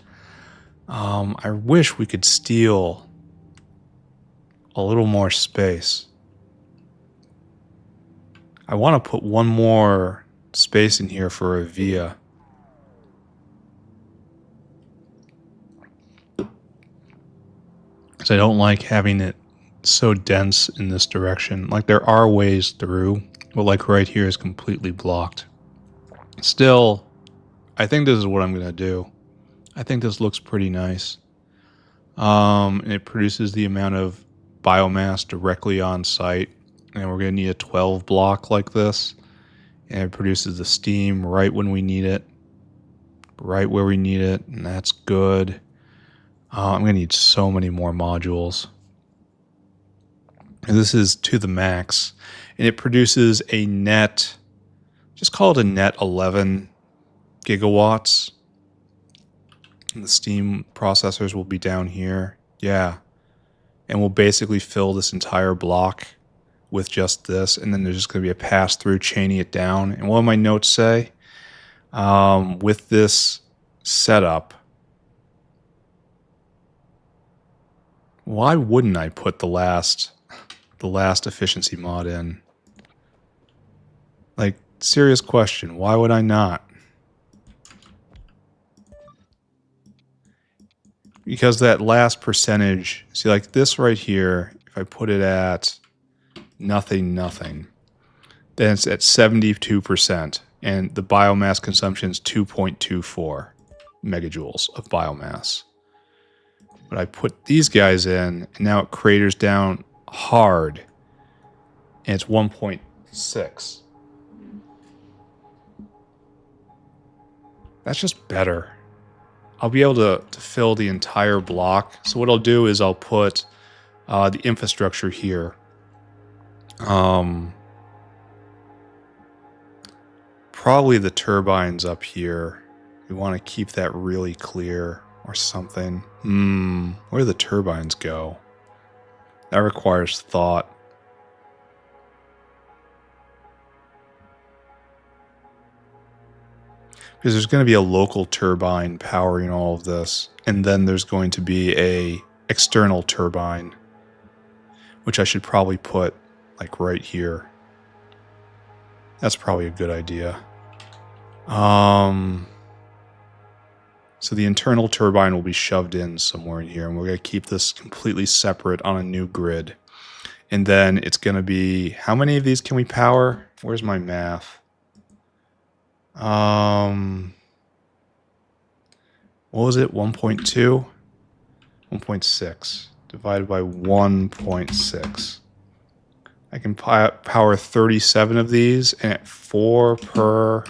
I wish we could steal a little more space. I want to put one more space in here for a via. Because I don't like having it so dense in this direction. Like, there are ways through, but like right here is completely blocked. Still, I think this is what I'm going to do. I think this looks pretty nice. And it produces the amount of biomass directly on site. And we're going to need a 12 block like this. And it produces the steam right when we need it. Right where we need it. And that's good. I'm going to need so many more modules. And this is to the max. And it produces a net, just call it a net 11 gigawatts. And the steam processors will be down here. Yeah. And we'll basically fill this entire block with just this. And then there's just going to be a pass-through chaining it down. And what do my notes say? With this setup, why wouldn't I put the last efficiency mod in? Like, serious question. Why would I not? Because that last percentage, see, like this right here, if I put it at nothing, then it's at 72%, and the biomass consumption is 2.24 megajoules of biomass. But I put these guys in, and now it craters down hard, and it's 1.6. That's just better. I'll be able to fill the entire block. So what I'll do is I'll put the infrastructure here. Probably the turbines up here. We want to keep that really clear or something. Where do the turbines go? That requires thought. Because there's going to be a local turbine powering all of this. And then there's going to be a external turbine, which I should probably put like right here. That's probably a good idea. So the internal turbine will be shoved in somewhere in here, and we're going to keep this completely separate on a new grid. And then it's going to be, how many of these can we power? Where's my math? What was it? 1.2? 1.6 divided by 1.6. I can power 37 of these, and at 4 per,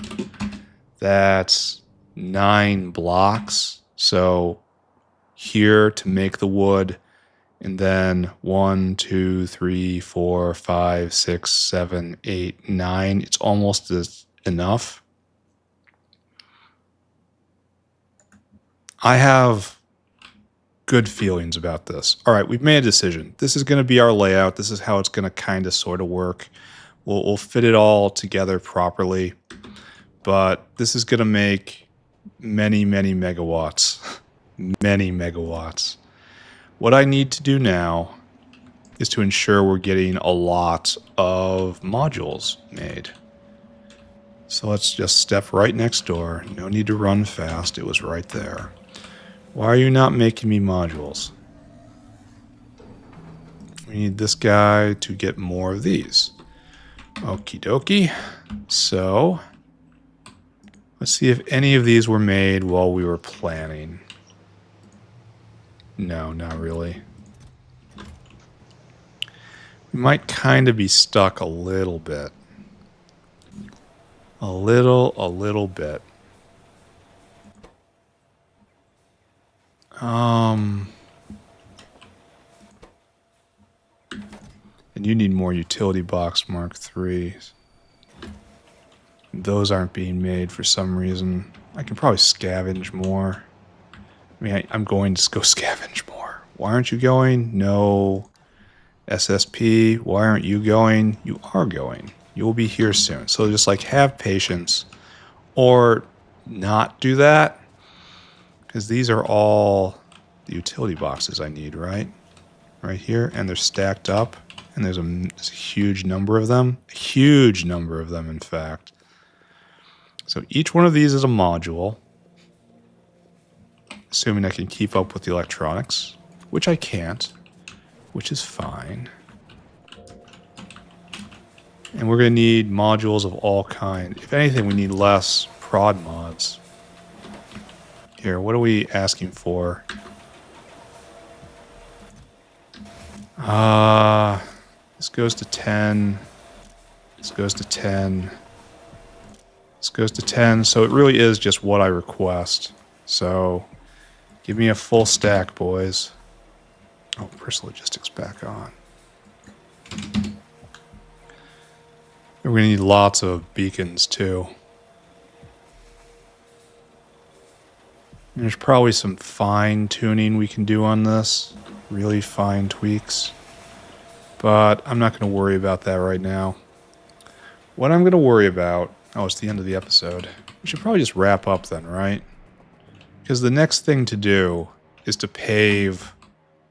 that's 9 blocks. So here to make the wood, and then 1, 2, 3, 4, 5, 6, 7, 8, 9. It's almost enough. I have good feelings about this. All right, we've made a decision. This is going to be our layout. This is how it's going to kind of sort of work. We'll fit it all together properly, but this is going to make many, many megawatts. Many megawatts. What I need to do now is to ensure we're getting a lot of modules made. So let's just step right next door. No need to run fast. It was right there. Why are you not making me modules? We need this guy to get more of these. Okie dokie. So let's see if any of these were made while we were planning. No, not really. We might kind of be stuck a little bit. A little bit. And you need more utility box Mark IIIs. Those aren't being made for some reason. I can probably scavenge more. I mean, I'm going to go scavenge more. Why aren't you going? No. SSP, why aren't you going? You are going. You will be here soon. So just like have patience or not do that, because these are all the utility boxes I need, right? Right here, and they're stacked up, and there's a huge number of them. A huge number of them, in fact. So each one of these is a module, assuming I can keep up with the electronics, which I can't, which is fine. And we're going to need modules of all kinds. If anything, we need less prod mods. Here, what are we asking for? This goes to 10. This goes to 10. This goes to 10. So it really is just what I request. So give me a full stack, boys. Oh, Personal Logistics back on. We're going to need lots of beacons, too. And there's probably some fine-tuning we can do on this. Really fine tweaks. But I'm not going to worry about that right now. What I'm going to worry about... Oh, it's the end of the episode. We should probably just wrap up then, right? Because the next thing to do is to pave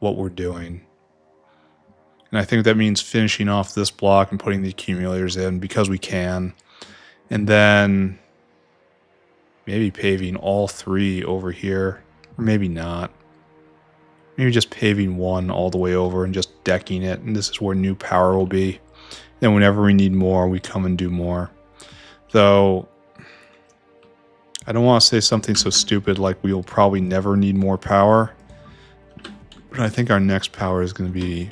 what we're doing. And I think that means finishing off this block and putting the accumulators in because we can. And then maybe paving all 3 over here. Or maybe not. Maybe just paving 1 all the way over and just decking it. And this is where new power will be. Then whenever we need more, we come and do more. Though, I don't want to say something so stupid like we will probably never need more power. But I think our next power is going to be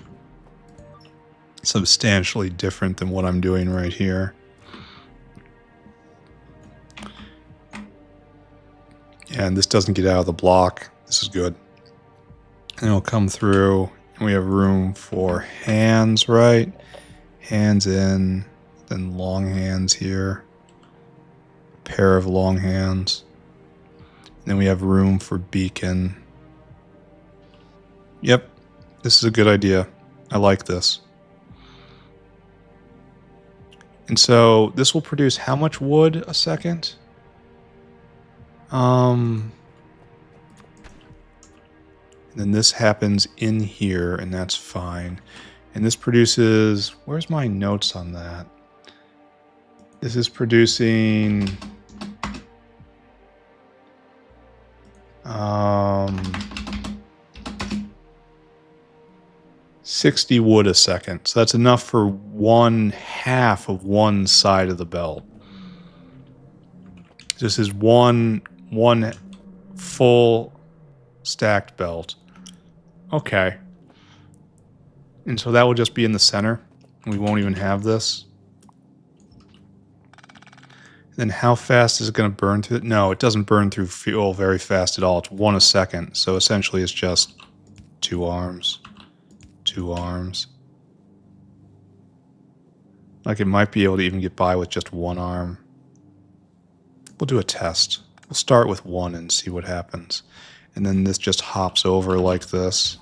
substantially different than what I'm doing right here. And this doesn't get out of the block. This is good. And it'll come through, and we have room for hands, right? Hands in, then long hands here. A pair of long hands. And then we have room for beacon. Yep, this is a good idea. I like this. And so this will produce how much wood a second? And then this happens in here, and that's fine. And this produces... Where's my notes on that? This is producing... 60 wood a second. So that's enough for 1/2 of one side of the belt. This is one full stacked belt. Okay. And so that will just be in the center. We won't even have this. Then how fast is it going to burn through it? No, it doesn't burn through fuel very fast at all. It's 1 a second. So essentially it's just 2 arms. 2 arms. Like it might be able to even get by with just 1 arm. We'll do a test. We'll start with 1 and see what happens. And then this just hops over like this.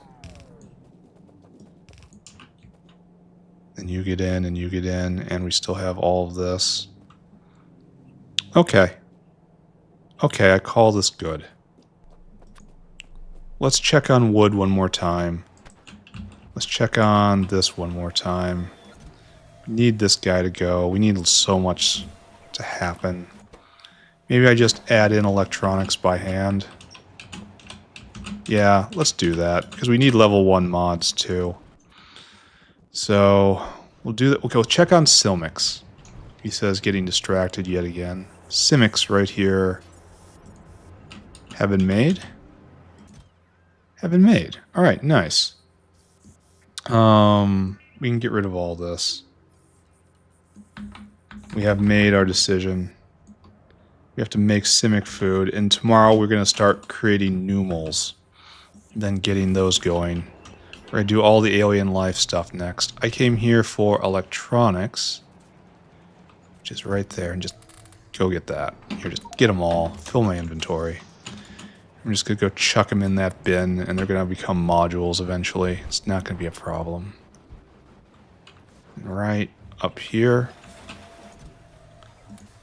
And you get in, and you get in, and we still have all of this. Okay. Okay, I call this good. Let's check on wood one more time. Let's check on this one more time. We need this guy to go. We need so much to happen. Maybe I just add in electronics by hand. Yeah, let's do that, because we need level 1 mods too. So, we'll do that. Okay, we'll check on Simik's. He says getting distracted yet again. Simik's right here have been made? Have been made. Alright, nice. We can get rid of all this. We have made our decision. We have to make Simik food, and tomorrow we're going to start creating numals. Then getting those going. We're going to do all the alien life stuff next. I came here for electronics, which is right there, and just go get that. Here, just get them all. Fill my inventory. I'm just going to go chuck them in that bin, and they're going to become modules eventually. It's not going to be a problem. Right up here.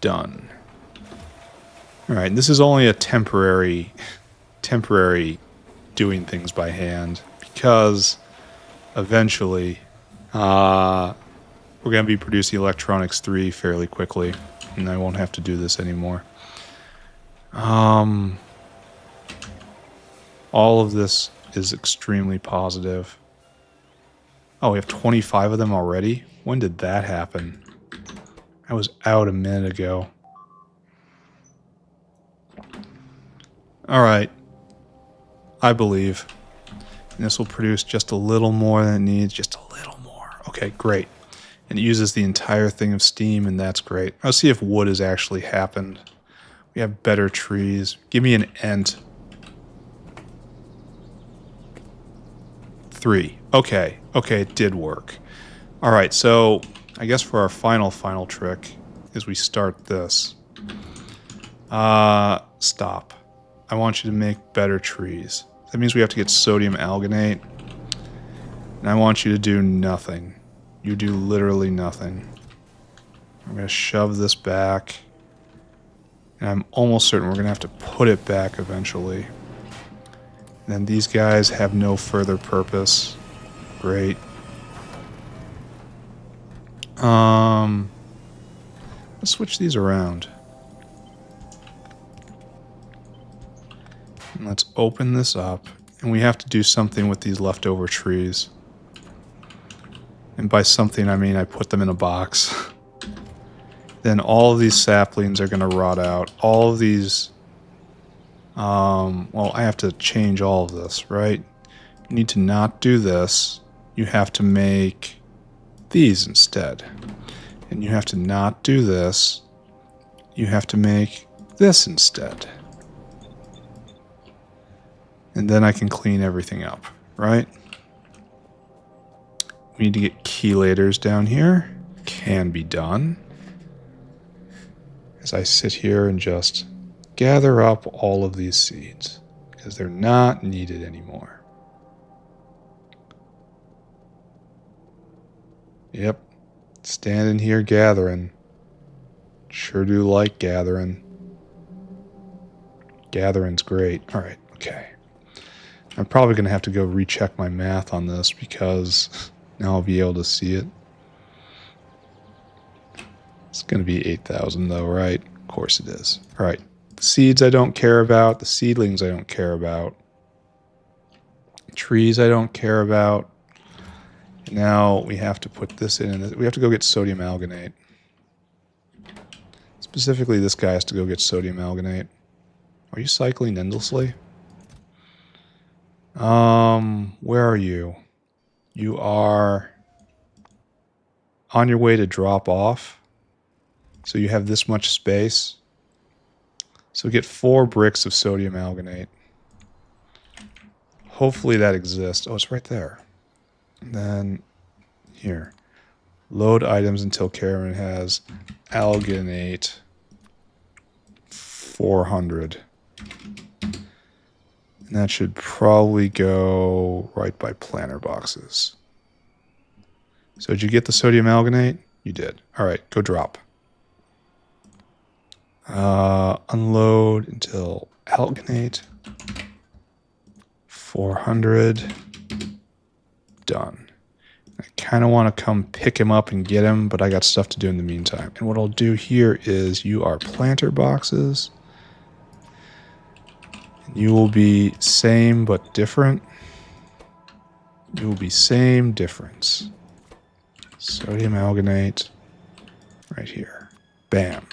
Done. Alright, this is only a temporary doing things by hand, because eventually we're going to be producing Electronics 3 fairly quickly, and I won't have to do this anymore. All of this is extremely positive. Oh, we have 25 of them already? When did that happen? I was out a minute ago. Alright. I believe. And this will produce just a little more than it needs. Just a little more. Okay, great. And it uses the entire thing of steam, and that's great. I'll see if wood has actually happened. We have better trees. Give me an ent. 3. Okay. Okay, it did work. Alright, so I guess for our final trick is we start this. Stop. I want you to make better trees. That means we have to get sodium alginate. And I want you to do nothing. You do literally nothing. I'm going to shove this back. And I'm almost certain we're going to have to put it back eventually. And then these guys have no further purpose. Great. Let's switch these around. And let's open this up. And we have to do something with these leftover trees. And by something, I mean I put them in a box. Then all of these saplings are going to rot out. All of these... well, I have to change all of this, right? You need to not do this. You have to make these instead. And you have to not do this. You have to make this instead. And then I can clean everything up, right? We need to get chelators down here. Can be done. As I sit here and just gather up all of these seeds, because they're not needed anymore. Yep. Standing here gathering. Sure do like gathering. Gathering's great. Alright, okay. I'm probably going to have to go recheck my math on this, because now I'll be able to see it. It's going to be 8,000 though, right? Of course it is. Alright. The seeds I don't care about. The seedlings I don't care about. Trees I don't care about. Now we have to put this in. We have to go get sodium alginate. Specifically, this guy has to go get sodium alginate. Are you cycling endlessly? Where are you? You are on your way to drop off. So you have this much space. So get 4 bricks of sodium alginate. Hopefully that exists. Oh, it's right there. And then here. Load items until caravan has alginate 400. And that should probably go right by planter boxes. So did you get the sodium alginate? You did. All right, go drop. Unload until alginate 400. Done. I kind of want to come pick him up and get him, but I got stuff to do in the meantime. And what I'll do here is you are planter boxes. And you will be same but different. You will be same difference. Sodium alginate right here. Bam.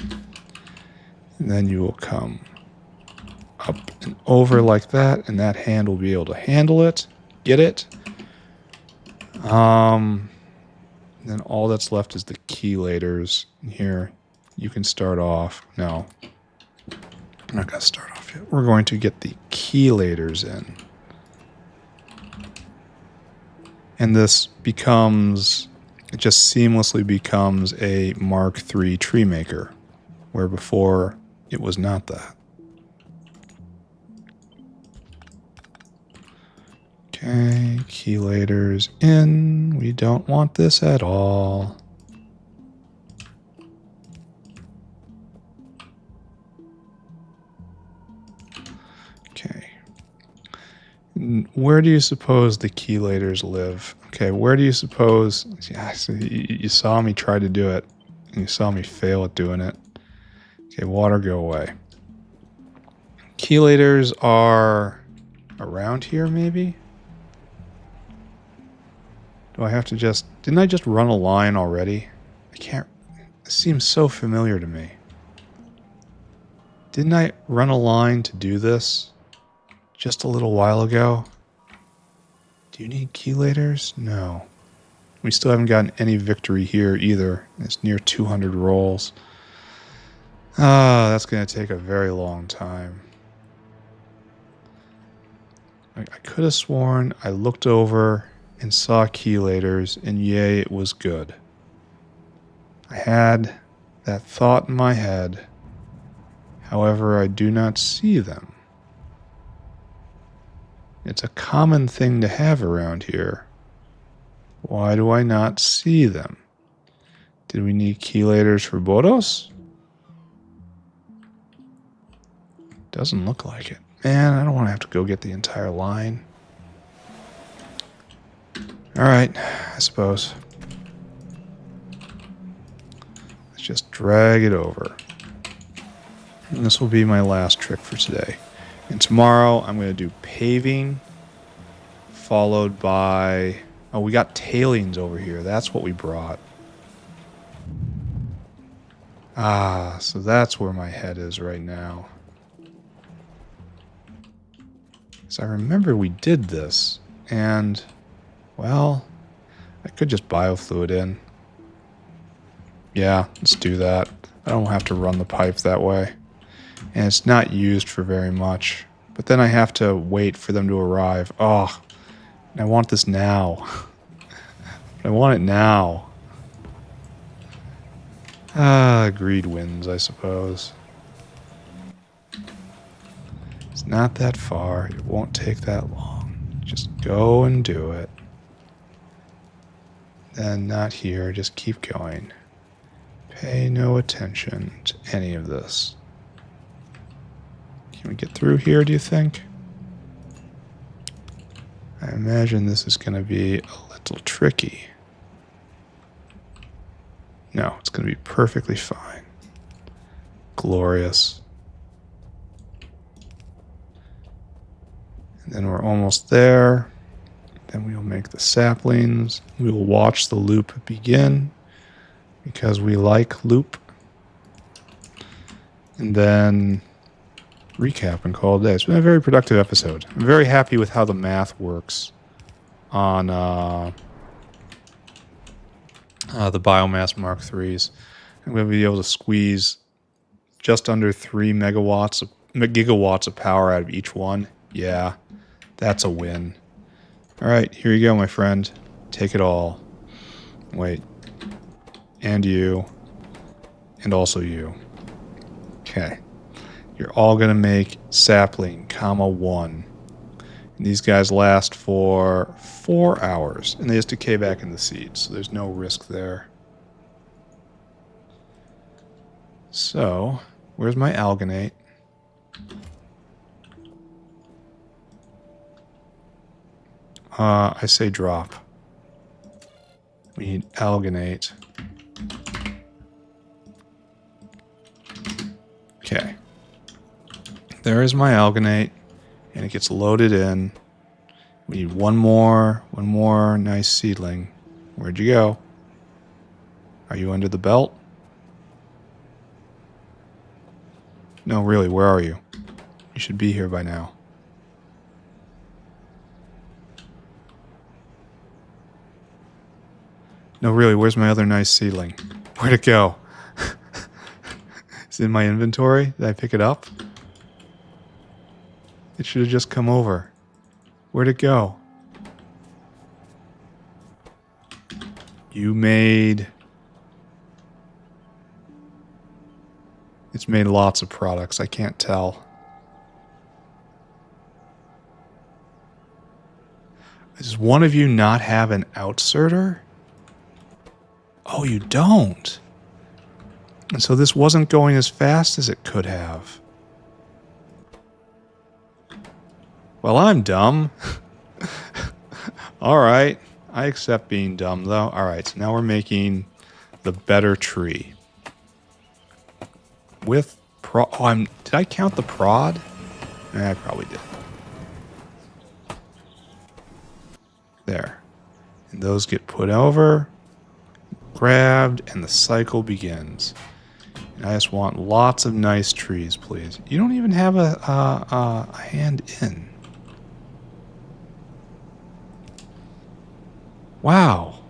And then you will come up and over like that, and that hand will be able to handle it. Get it. Then all that's left is the chelators. And here, you can start off. No, I'm not going to start off yet. We're going to get the chelators in. And this becomes, it just seamlessly becomes a Mark III tree maker, where before it was not that. Okay, chelators in. We don't want this at all. Okay. Where do you suppose the chelators live? Okay, where do you suppose... Yeah, so you saw me try to do it, and you saw me fail at doing it. Okay, water, go away. Chelators are around here, maybe? Do I have to just... Didn't I just run a line already? I can't... It seems so familiar to me. Didn't I run a line to do this just a little while ago? Do you need chelators? No. We still haven't gotten any victory here either. It's near 200 rolls. Ah, that's going to take a very long time. I could have sworn I looked over and saw chelators, and yay, it was good. I had that thought in my head. However, I do not see them. It's a common thing to have around here. Why do I not see them? Did we need chelators for Bodos? Doesn't look like it. Man, I don't want to have to go get the entire line. Alright, I suppose. Let's just drag it over. And this will be my last trick for today. And tomorrow I'm going to do paving, followed by... Oh, we got tailings over here. That's what we brought. Ah, so that's where my head is right now. Because I remember we did this, and... Well, I could just biofluid in. Yeah, let's do that. I don't have to run the pipe that way. And it's not used for very much. But then I have to wait for them to arrive. Oh, and I want this now. I want it now. Ah, greed wins, I suppose. It's not that far. It won't take that long. Just go and do it. Then not here, just keep going. Pay no attention to any of this. Can we get through here, do you think? I imagine this is going to be a little tricky. No, it's going to be perfectly fine. Glorious. And then we're almost there. Then we will make the saplings. We will watch the loop begin because we like loop. And then recap and call it a day. It's been a very productive episode. I'm very happy with how the math works on the biomass Mark IIIs. I'm going to be able to squeeze just under 3 gigawatts of power out of each one. Yeah, that's a win. All right, here you go, my friend. Take it all. Wait. And you. And also you. Okay. You're all going to make sapling, comma 1. And these guys last for 4 hours. And they just decay back in the seeds, so there's no risk there. So, where's my alginate? I say drop. We need alginate. Okay. There is my alginate, and it gets loaded in. We need one more nice seedling. Where'd you go? Are you under the belt? No, really, where are you? You should be here by now. No, really, where's my other nice seedling? Where'd it go? Is it in my inventory? Did I pick it up? It should have just come over. Where'd it go? You made... It's made lots of products. I can't tell. Does one of you not have an outserter? Oh, you don't. And so this wasn't going as fast as it could have. Well, I'm dumb. All right. I accept being dumb, though. All right. So now we're making the better tree. With prod. Oh, did I count the prod? I probably did. There. And those get put over, grabbed, and the cycle begins. And I just want lots of nice trees, please. You don't even have a hand in. Wow.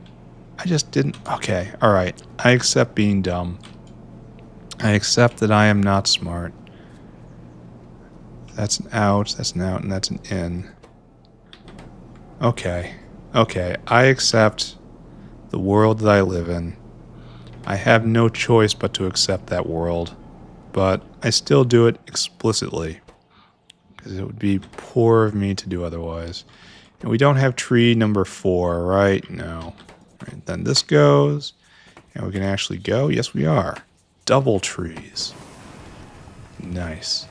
I just didn't... Okay, alright. I accept being dumb. I accept that I am not smart. That's an out, and that's an in. Okay. Okay, I accept the world that I live in. I have no choice but to accept that world. But I still do it explicitly. Because it would be poor of me to do otherwise. And we don't have tree number 4, right? No. Right, then this goes. And we can actually go. Yes, we are. Double trees. Nice.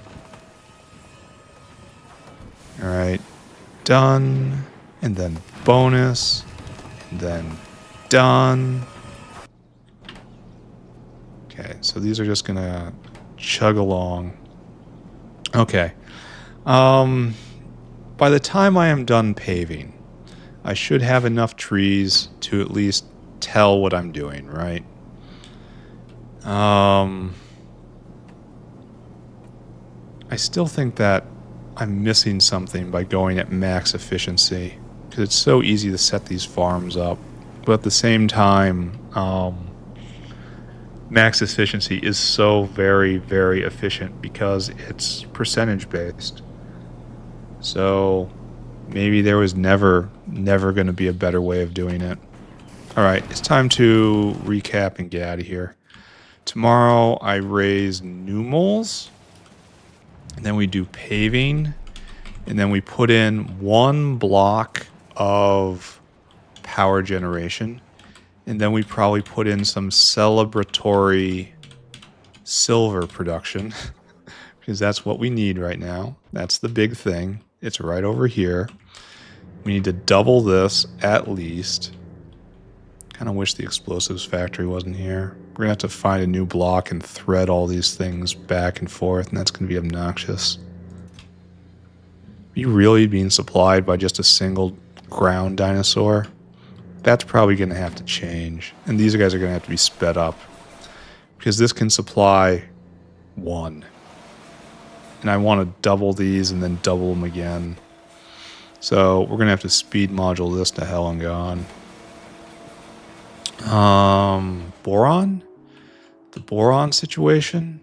Alright. Done. And then bonus. And then done. Okay, so these are just gonna chug along. Okay. By the time I am done paving, I should have enough trees to at least tell what I'm doing, right? I still think that I'm missing something by going at max efficiency, because it's so easy to set these farms up. But at the same time, max efficiency is so very, very efficient because it's percentage based. So maybe there was never going to be a better way of doing it. All right, it's time to recap and get out of here. Tomorrow I raise new moles, and then we do paving, and then we put in 1 block of power generation, and then we probably put in some celebratory silver production because that's what we need right now. That's the big thing. It's right over here. We need to double this at least. Kind of wish the explosives factory wasn't here. We're going to have to find a new block and thread all these things back and forth, and that's going to be obnoxious. Are you really being supplied by just a single ground dinosaur? That's probably going to have to change. And these guys are going to have to be sped up. Because this can supply 1. And I want to double these and then double them again. So we're going to have to speed module this to hell and gone. Boron? The boron situation?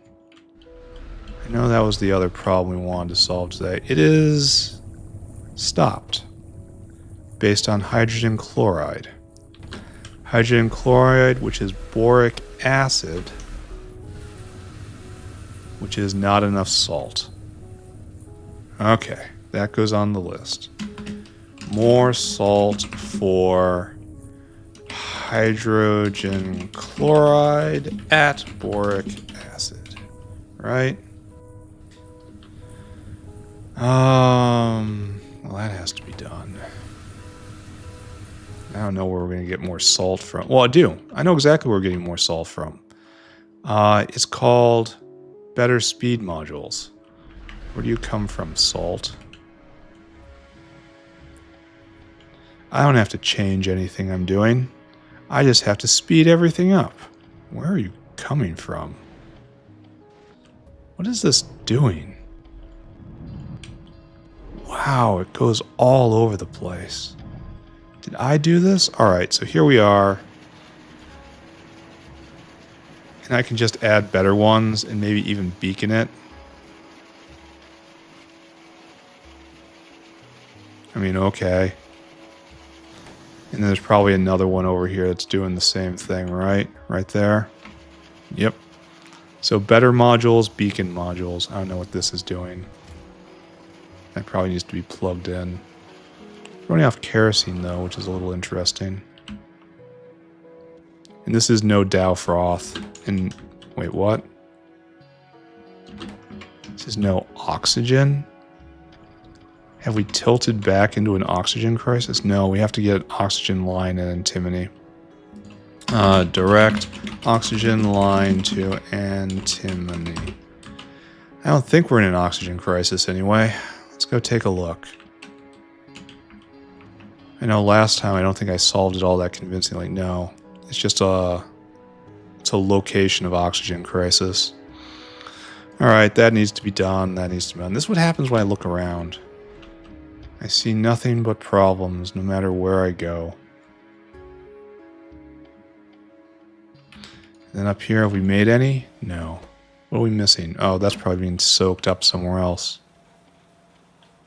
I know that was the other problem we wanted to solve today. It is stopped based on hydrogen chloride. Hydrogen chloride, which is boric acid, which is not enough salt. Okay, that goes on the list. More salt for hydrogen chloride at boric acid, right? Well, that has to be done. I don't know where we're going to get more salt from. Well, I do. I know exactly where we're getting more salt from. It's called better speed modules. Where do you come from, salt? I don't have to change anything I'm doing. I just have to speed everything up. Where are you coming from? What is this doing? Wow, it goes all over the place. Did I do this? Alright, so here we are. And I can just add better ones and maybe even beacon it. I mean, okay. And there's probably another one over here that's doing the same thing, right? Right there. Yep. So better modules, beacon modules. I don't know what this is doing. That probably needs to be plugged in. Running off kerosene though, which is a little interesting. And this is no Dow froth. And wait, what? This is no oxygen? Have we tilted back into an oxygen crisis? No, we have to get an oxygen line in antimony. Direct oxygen line to antimony. I don't think we're in an oxygen crisis anyway. Let's go take a look. I know last time I don't think I solved it all that convincingly. No, it's just it's a location of oxygen crisis. All right, that needs to be done. That needs to be done. This is what happens when I look around. I see nothing but problems no matter where I go. And then up here, have we made any? No. What are we missing? Oh, that's probably being soaked up somewhere else.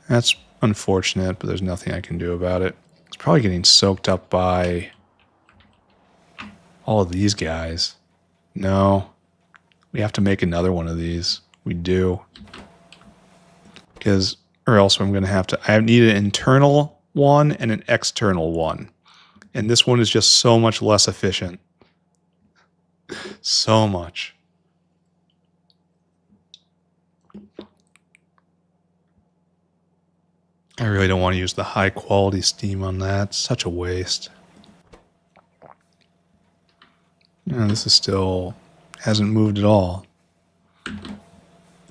That's unfortunate, but there's nothing I can do about it. It's probably getting soaked up by all of these guys. No. We have to make another one of these. We do. Because, or else I'm going to have to, I need an internal one and an external one. And this one is just so much less efficient. So much. I really don't want to use the high quality steam on that. It's such a waste. Yeah, this is still hasn't moved at all.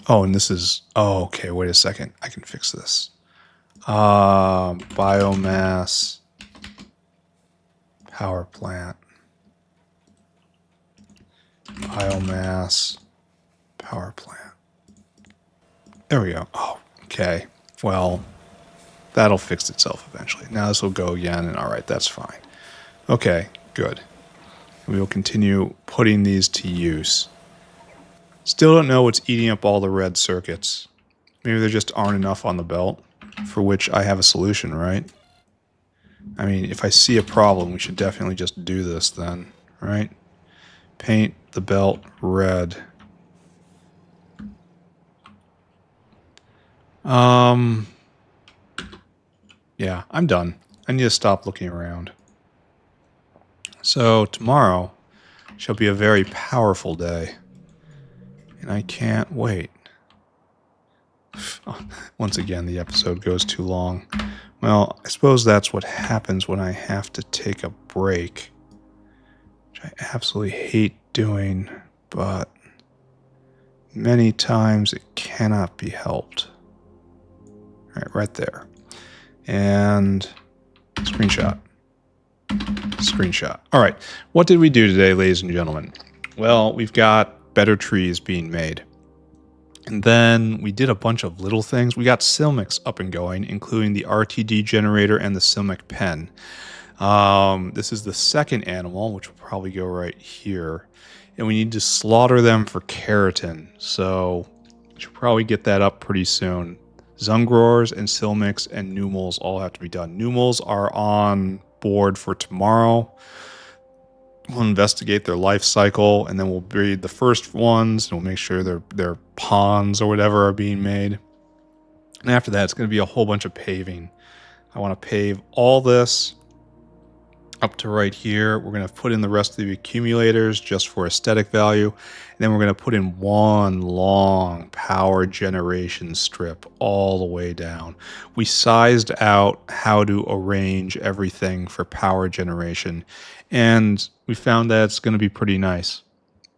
Oh, and this is, oh, okay, wait a second. I can fix this. Biomass power plant. Biomass power plant. There we go. Oh, okay. Well, that'll fix itself eventually. Now this will go again, and all right, that's fine. Okay, good. We will continue putting these to use. Still don't know what's eating up all the red circuits. Maybe there just aren't enough on the belt, for which I have a solution, right? I mean, if I see a problem, we should definitely just do this then, right? Paint the belt red. Yeah, I'm done. I need to stop looking around. So tomorrow shall be a very powerful day. And I can't wait. Once again, the episode goes too long. Well, I suppose that's what happens when I have to take a break. Which I absolutely hate doing, but many times it cannot be helped. All right, right there. And screenshot. Screenshot. All right, what did we do today, ladies and gentlemen? Well, we've got better trees being made. And then we did a bunch of little things. We got Silmics up and going, including the RTD generator and the Silmic pen. This is the second animal, which will probably go right here. And we need to slaughter them for keratin. So we should probably get that up pretty soon. Zungrors and Silmics and Numels all have to be done. Numels are on board for tomorrow. We'll investigate their life cycle, and then we'll breed the first ones, and we'll make sure their ponds or whatever are being made. And after that, it's going to be a whole bunch of paving. I want to pave all this up to right here. We're going to put in the rest of the accumulators just for aesthetic value. And then we're going to put in one long power generation strip all the way down. We sized out how to arrange everything for power generation, and we found that it's going to be pretty nice.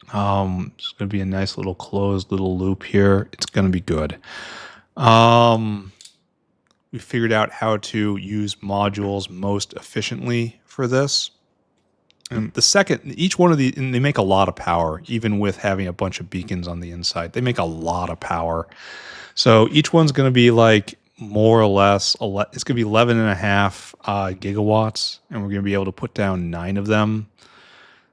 It's going to be a nice little closed little loop here. It's going to be good. We figured out how to use modules most efficiently for this. And the second, each one of these, and they make a lot of power, even with having a bunch of beacons on the inside. They make a lot of power. So each one's going to be like more or less, it's going to be 11.5 gigawatts, and we're going to be able to put down 9 of them.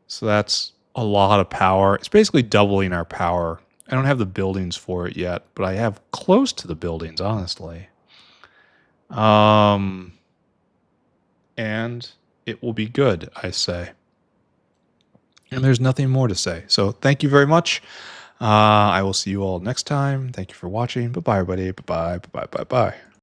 So that's a lot of power. It's basically doubling our power. I don't have the buildings for it yet, but I have close to the buildings, honestly. And it will be good, I say. And there's nothing more to say. So thank you very much. I will see you all next time. Thank you for watching. Bye-bye, everybody. Bye-bye, bye-bye, bye-bye.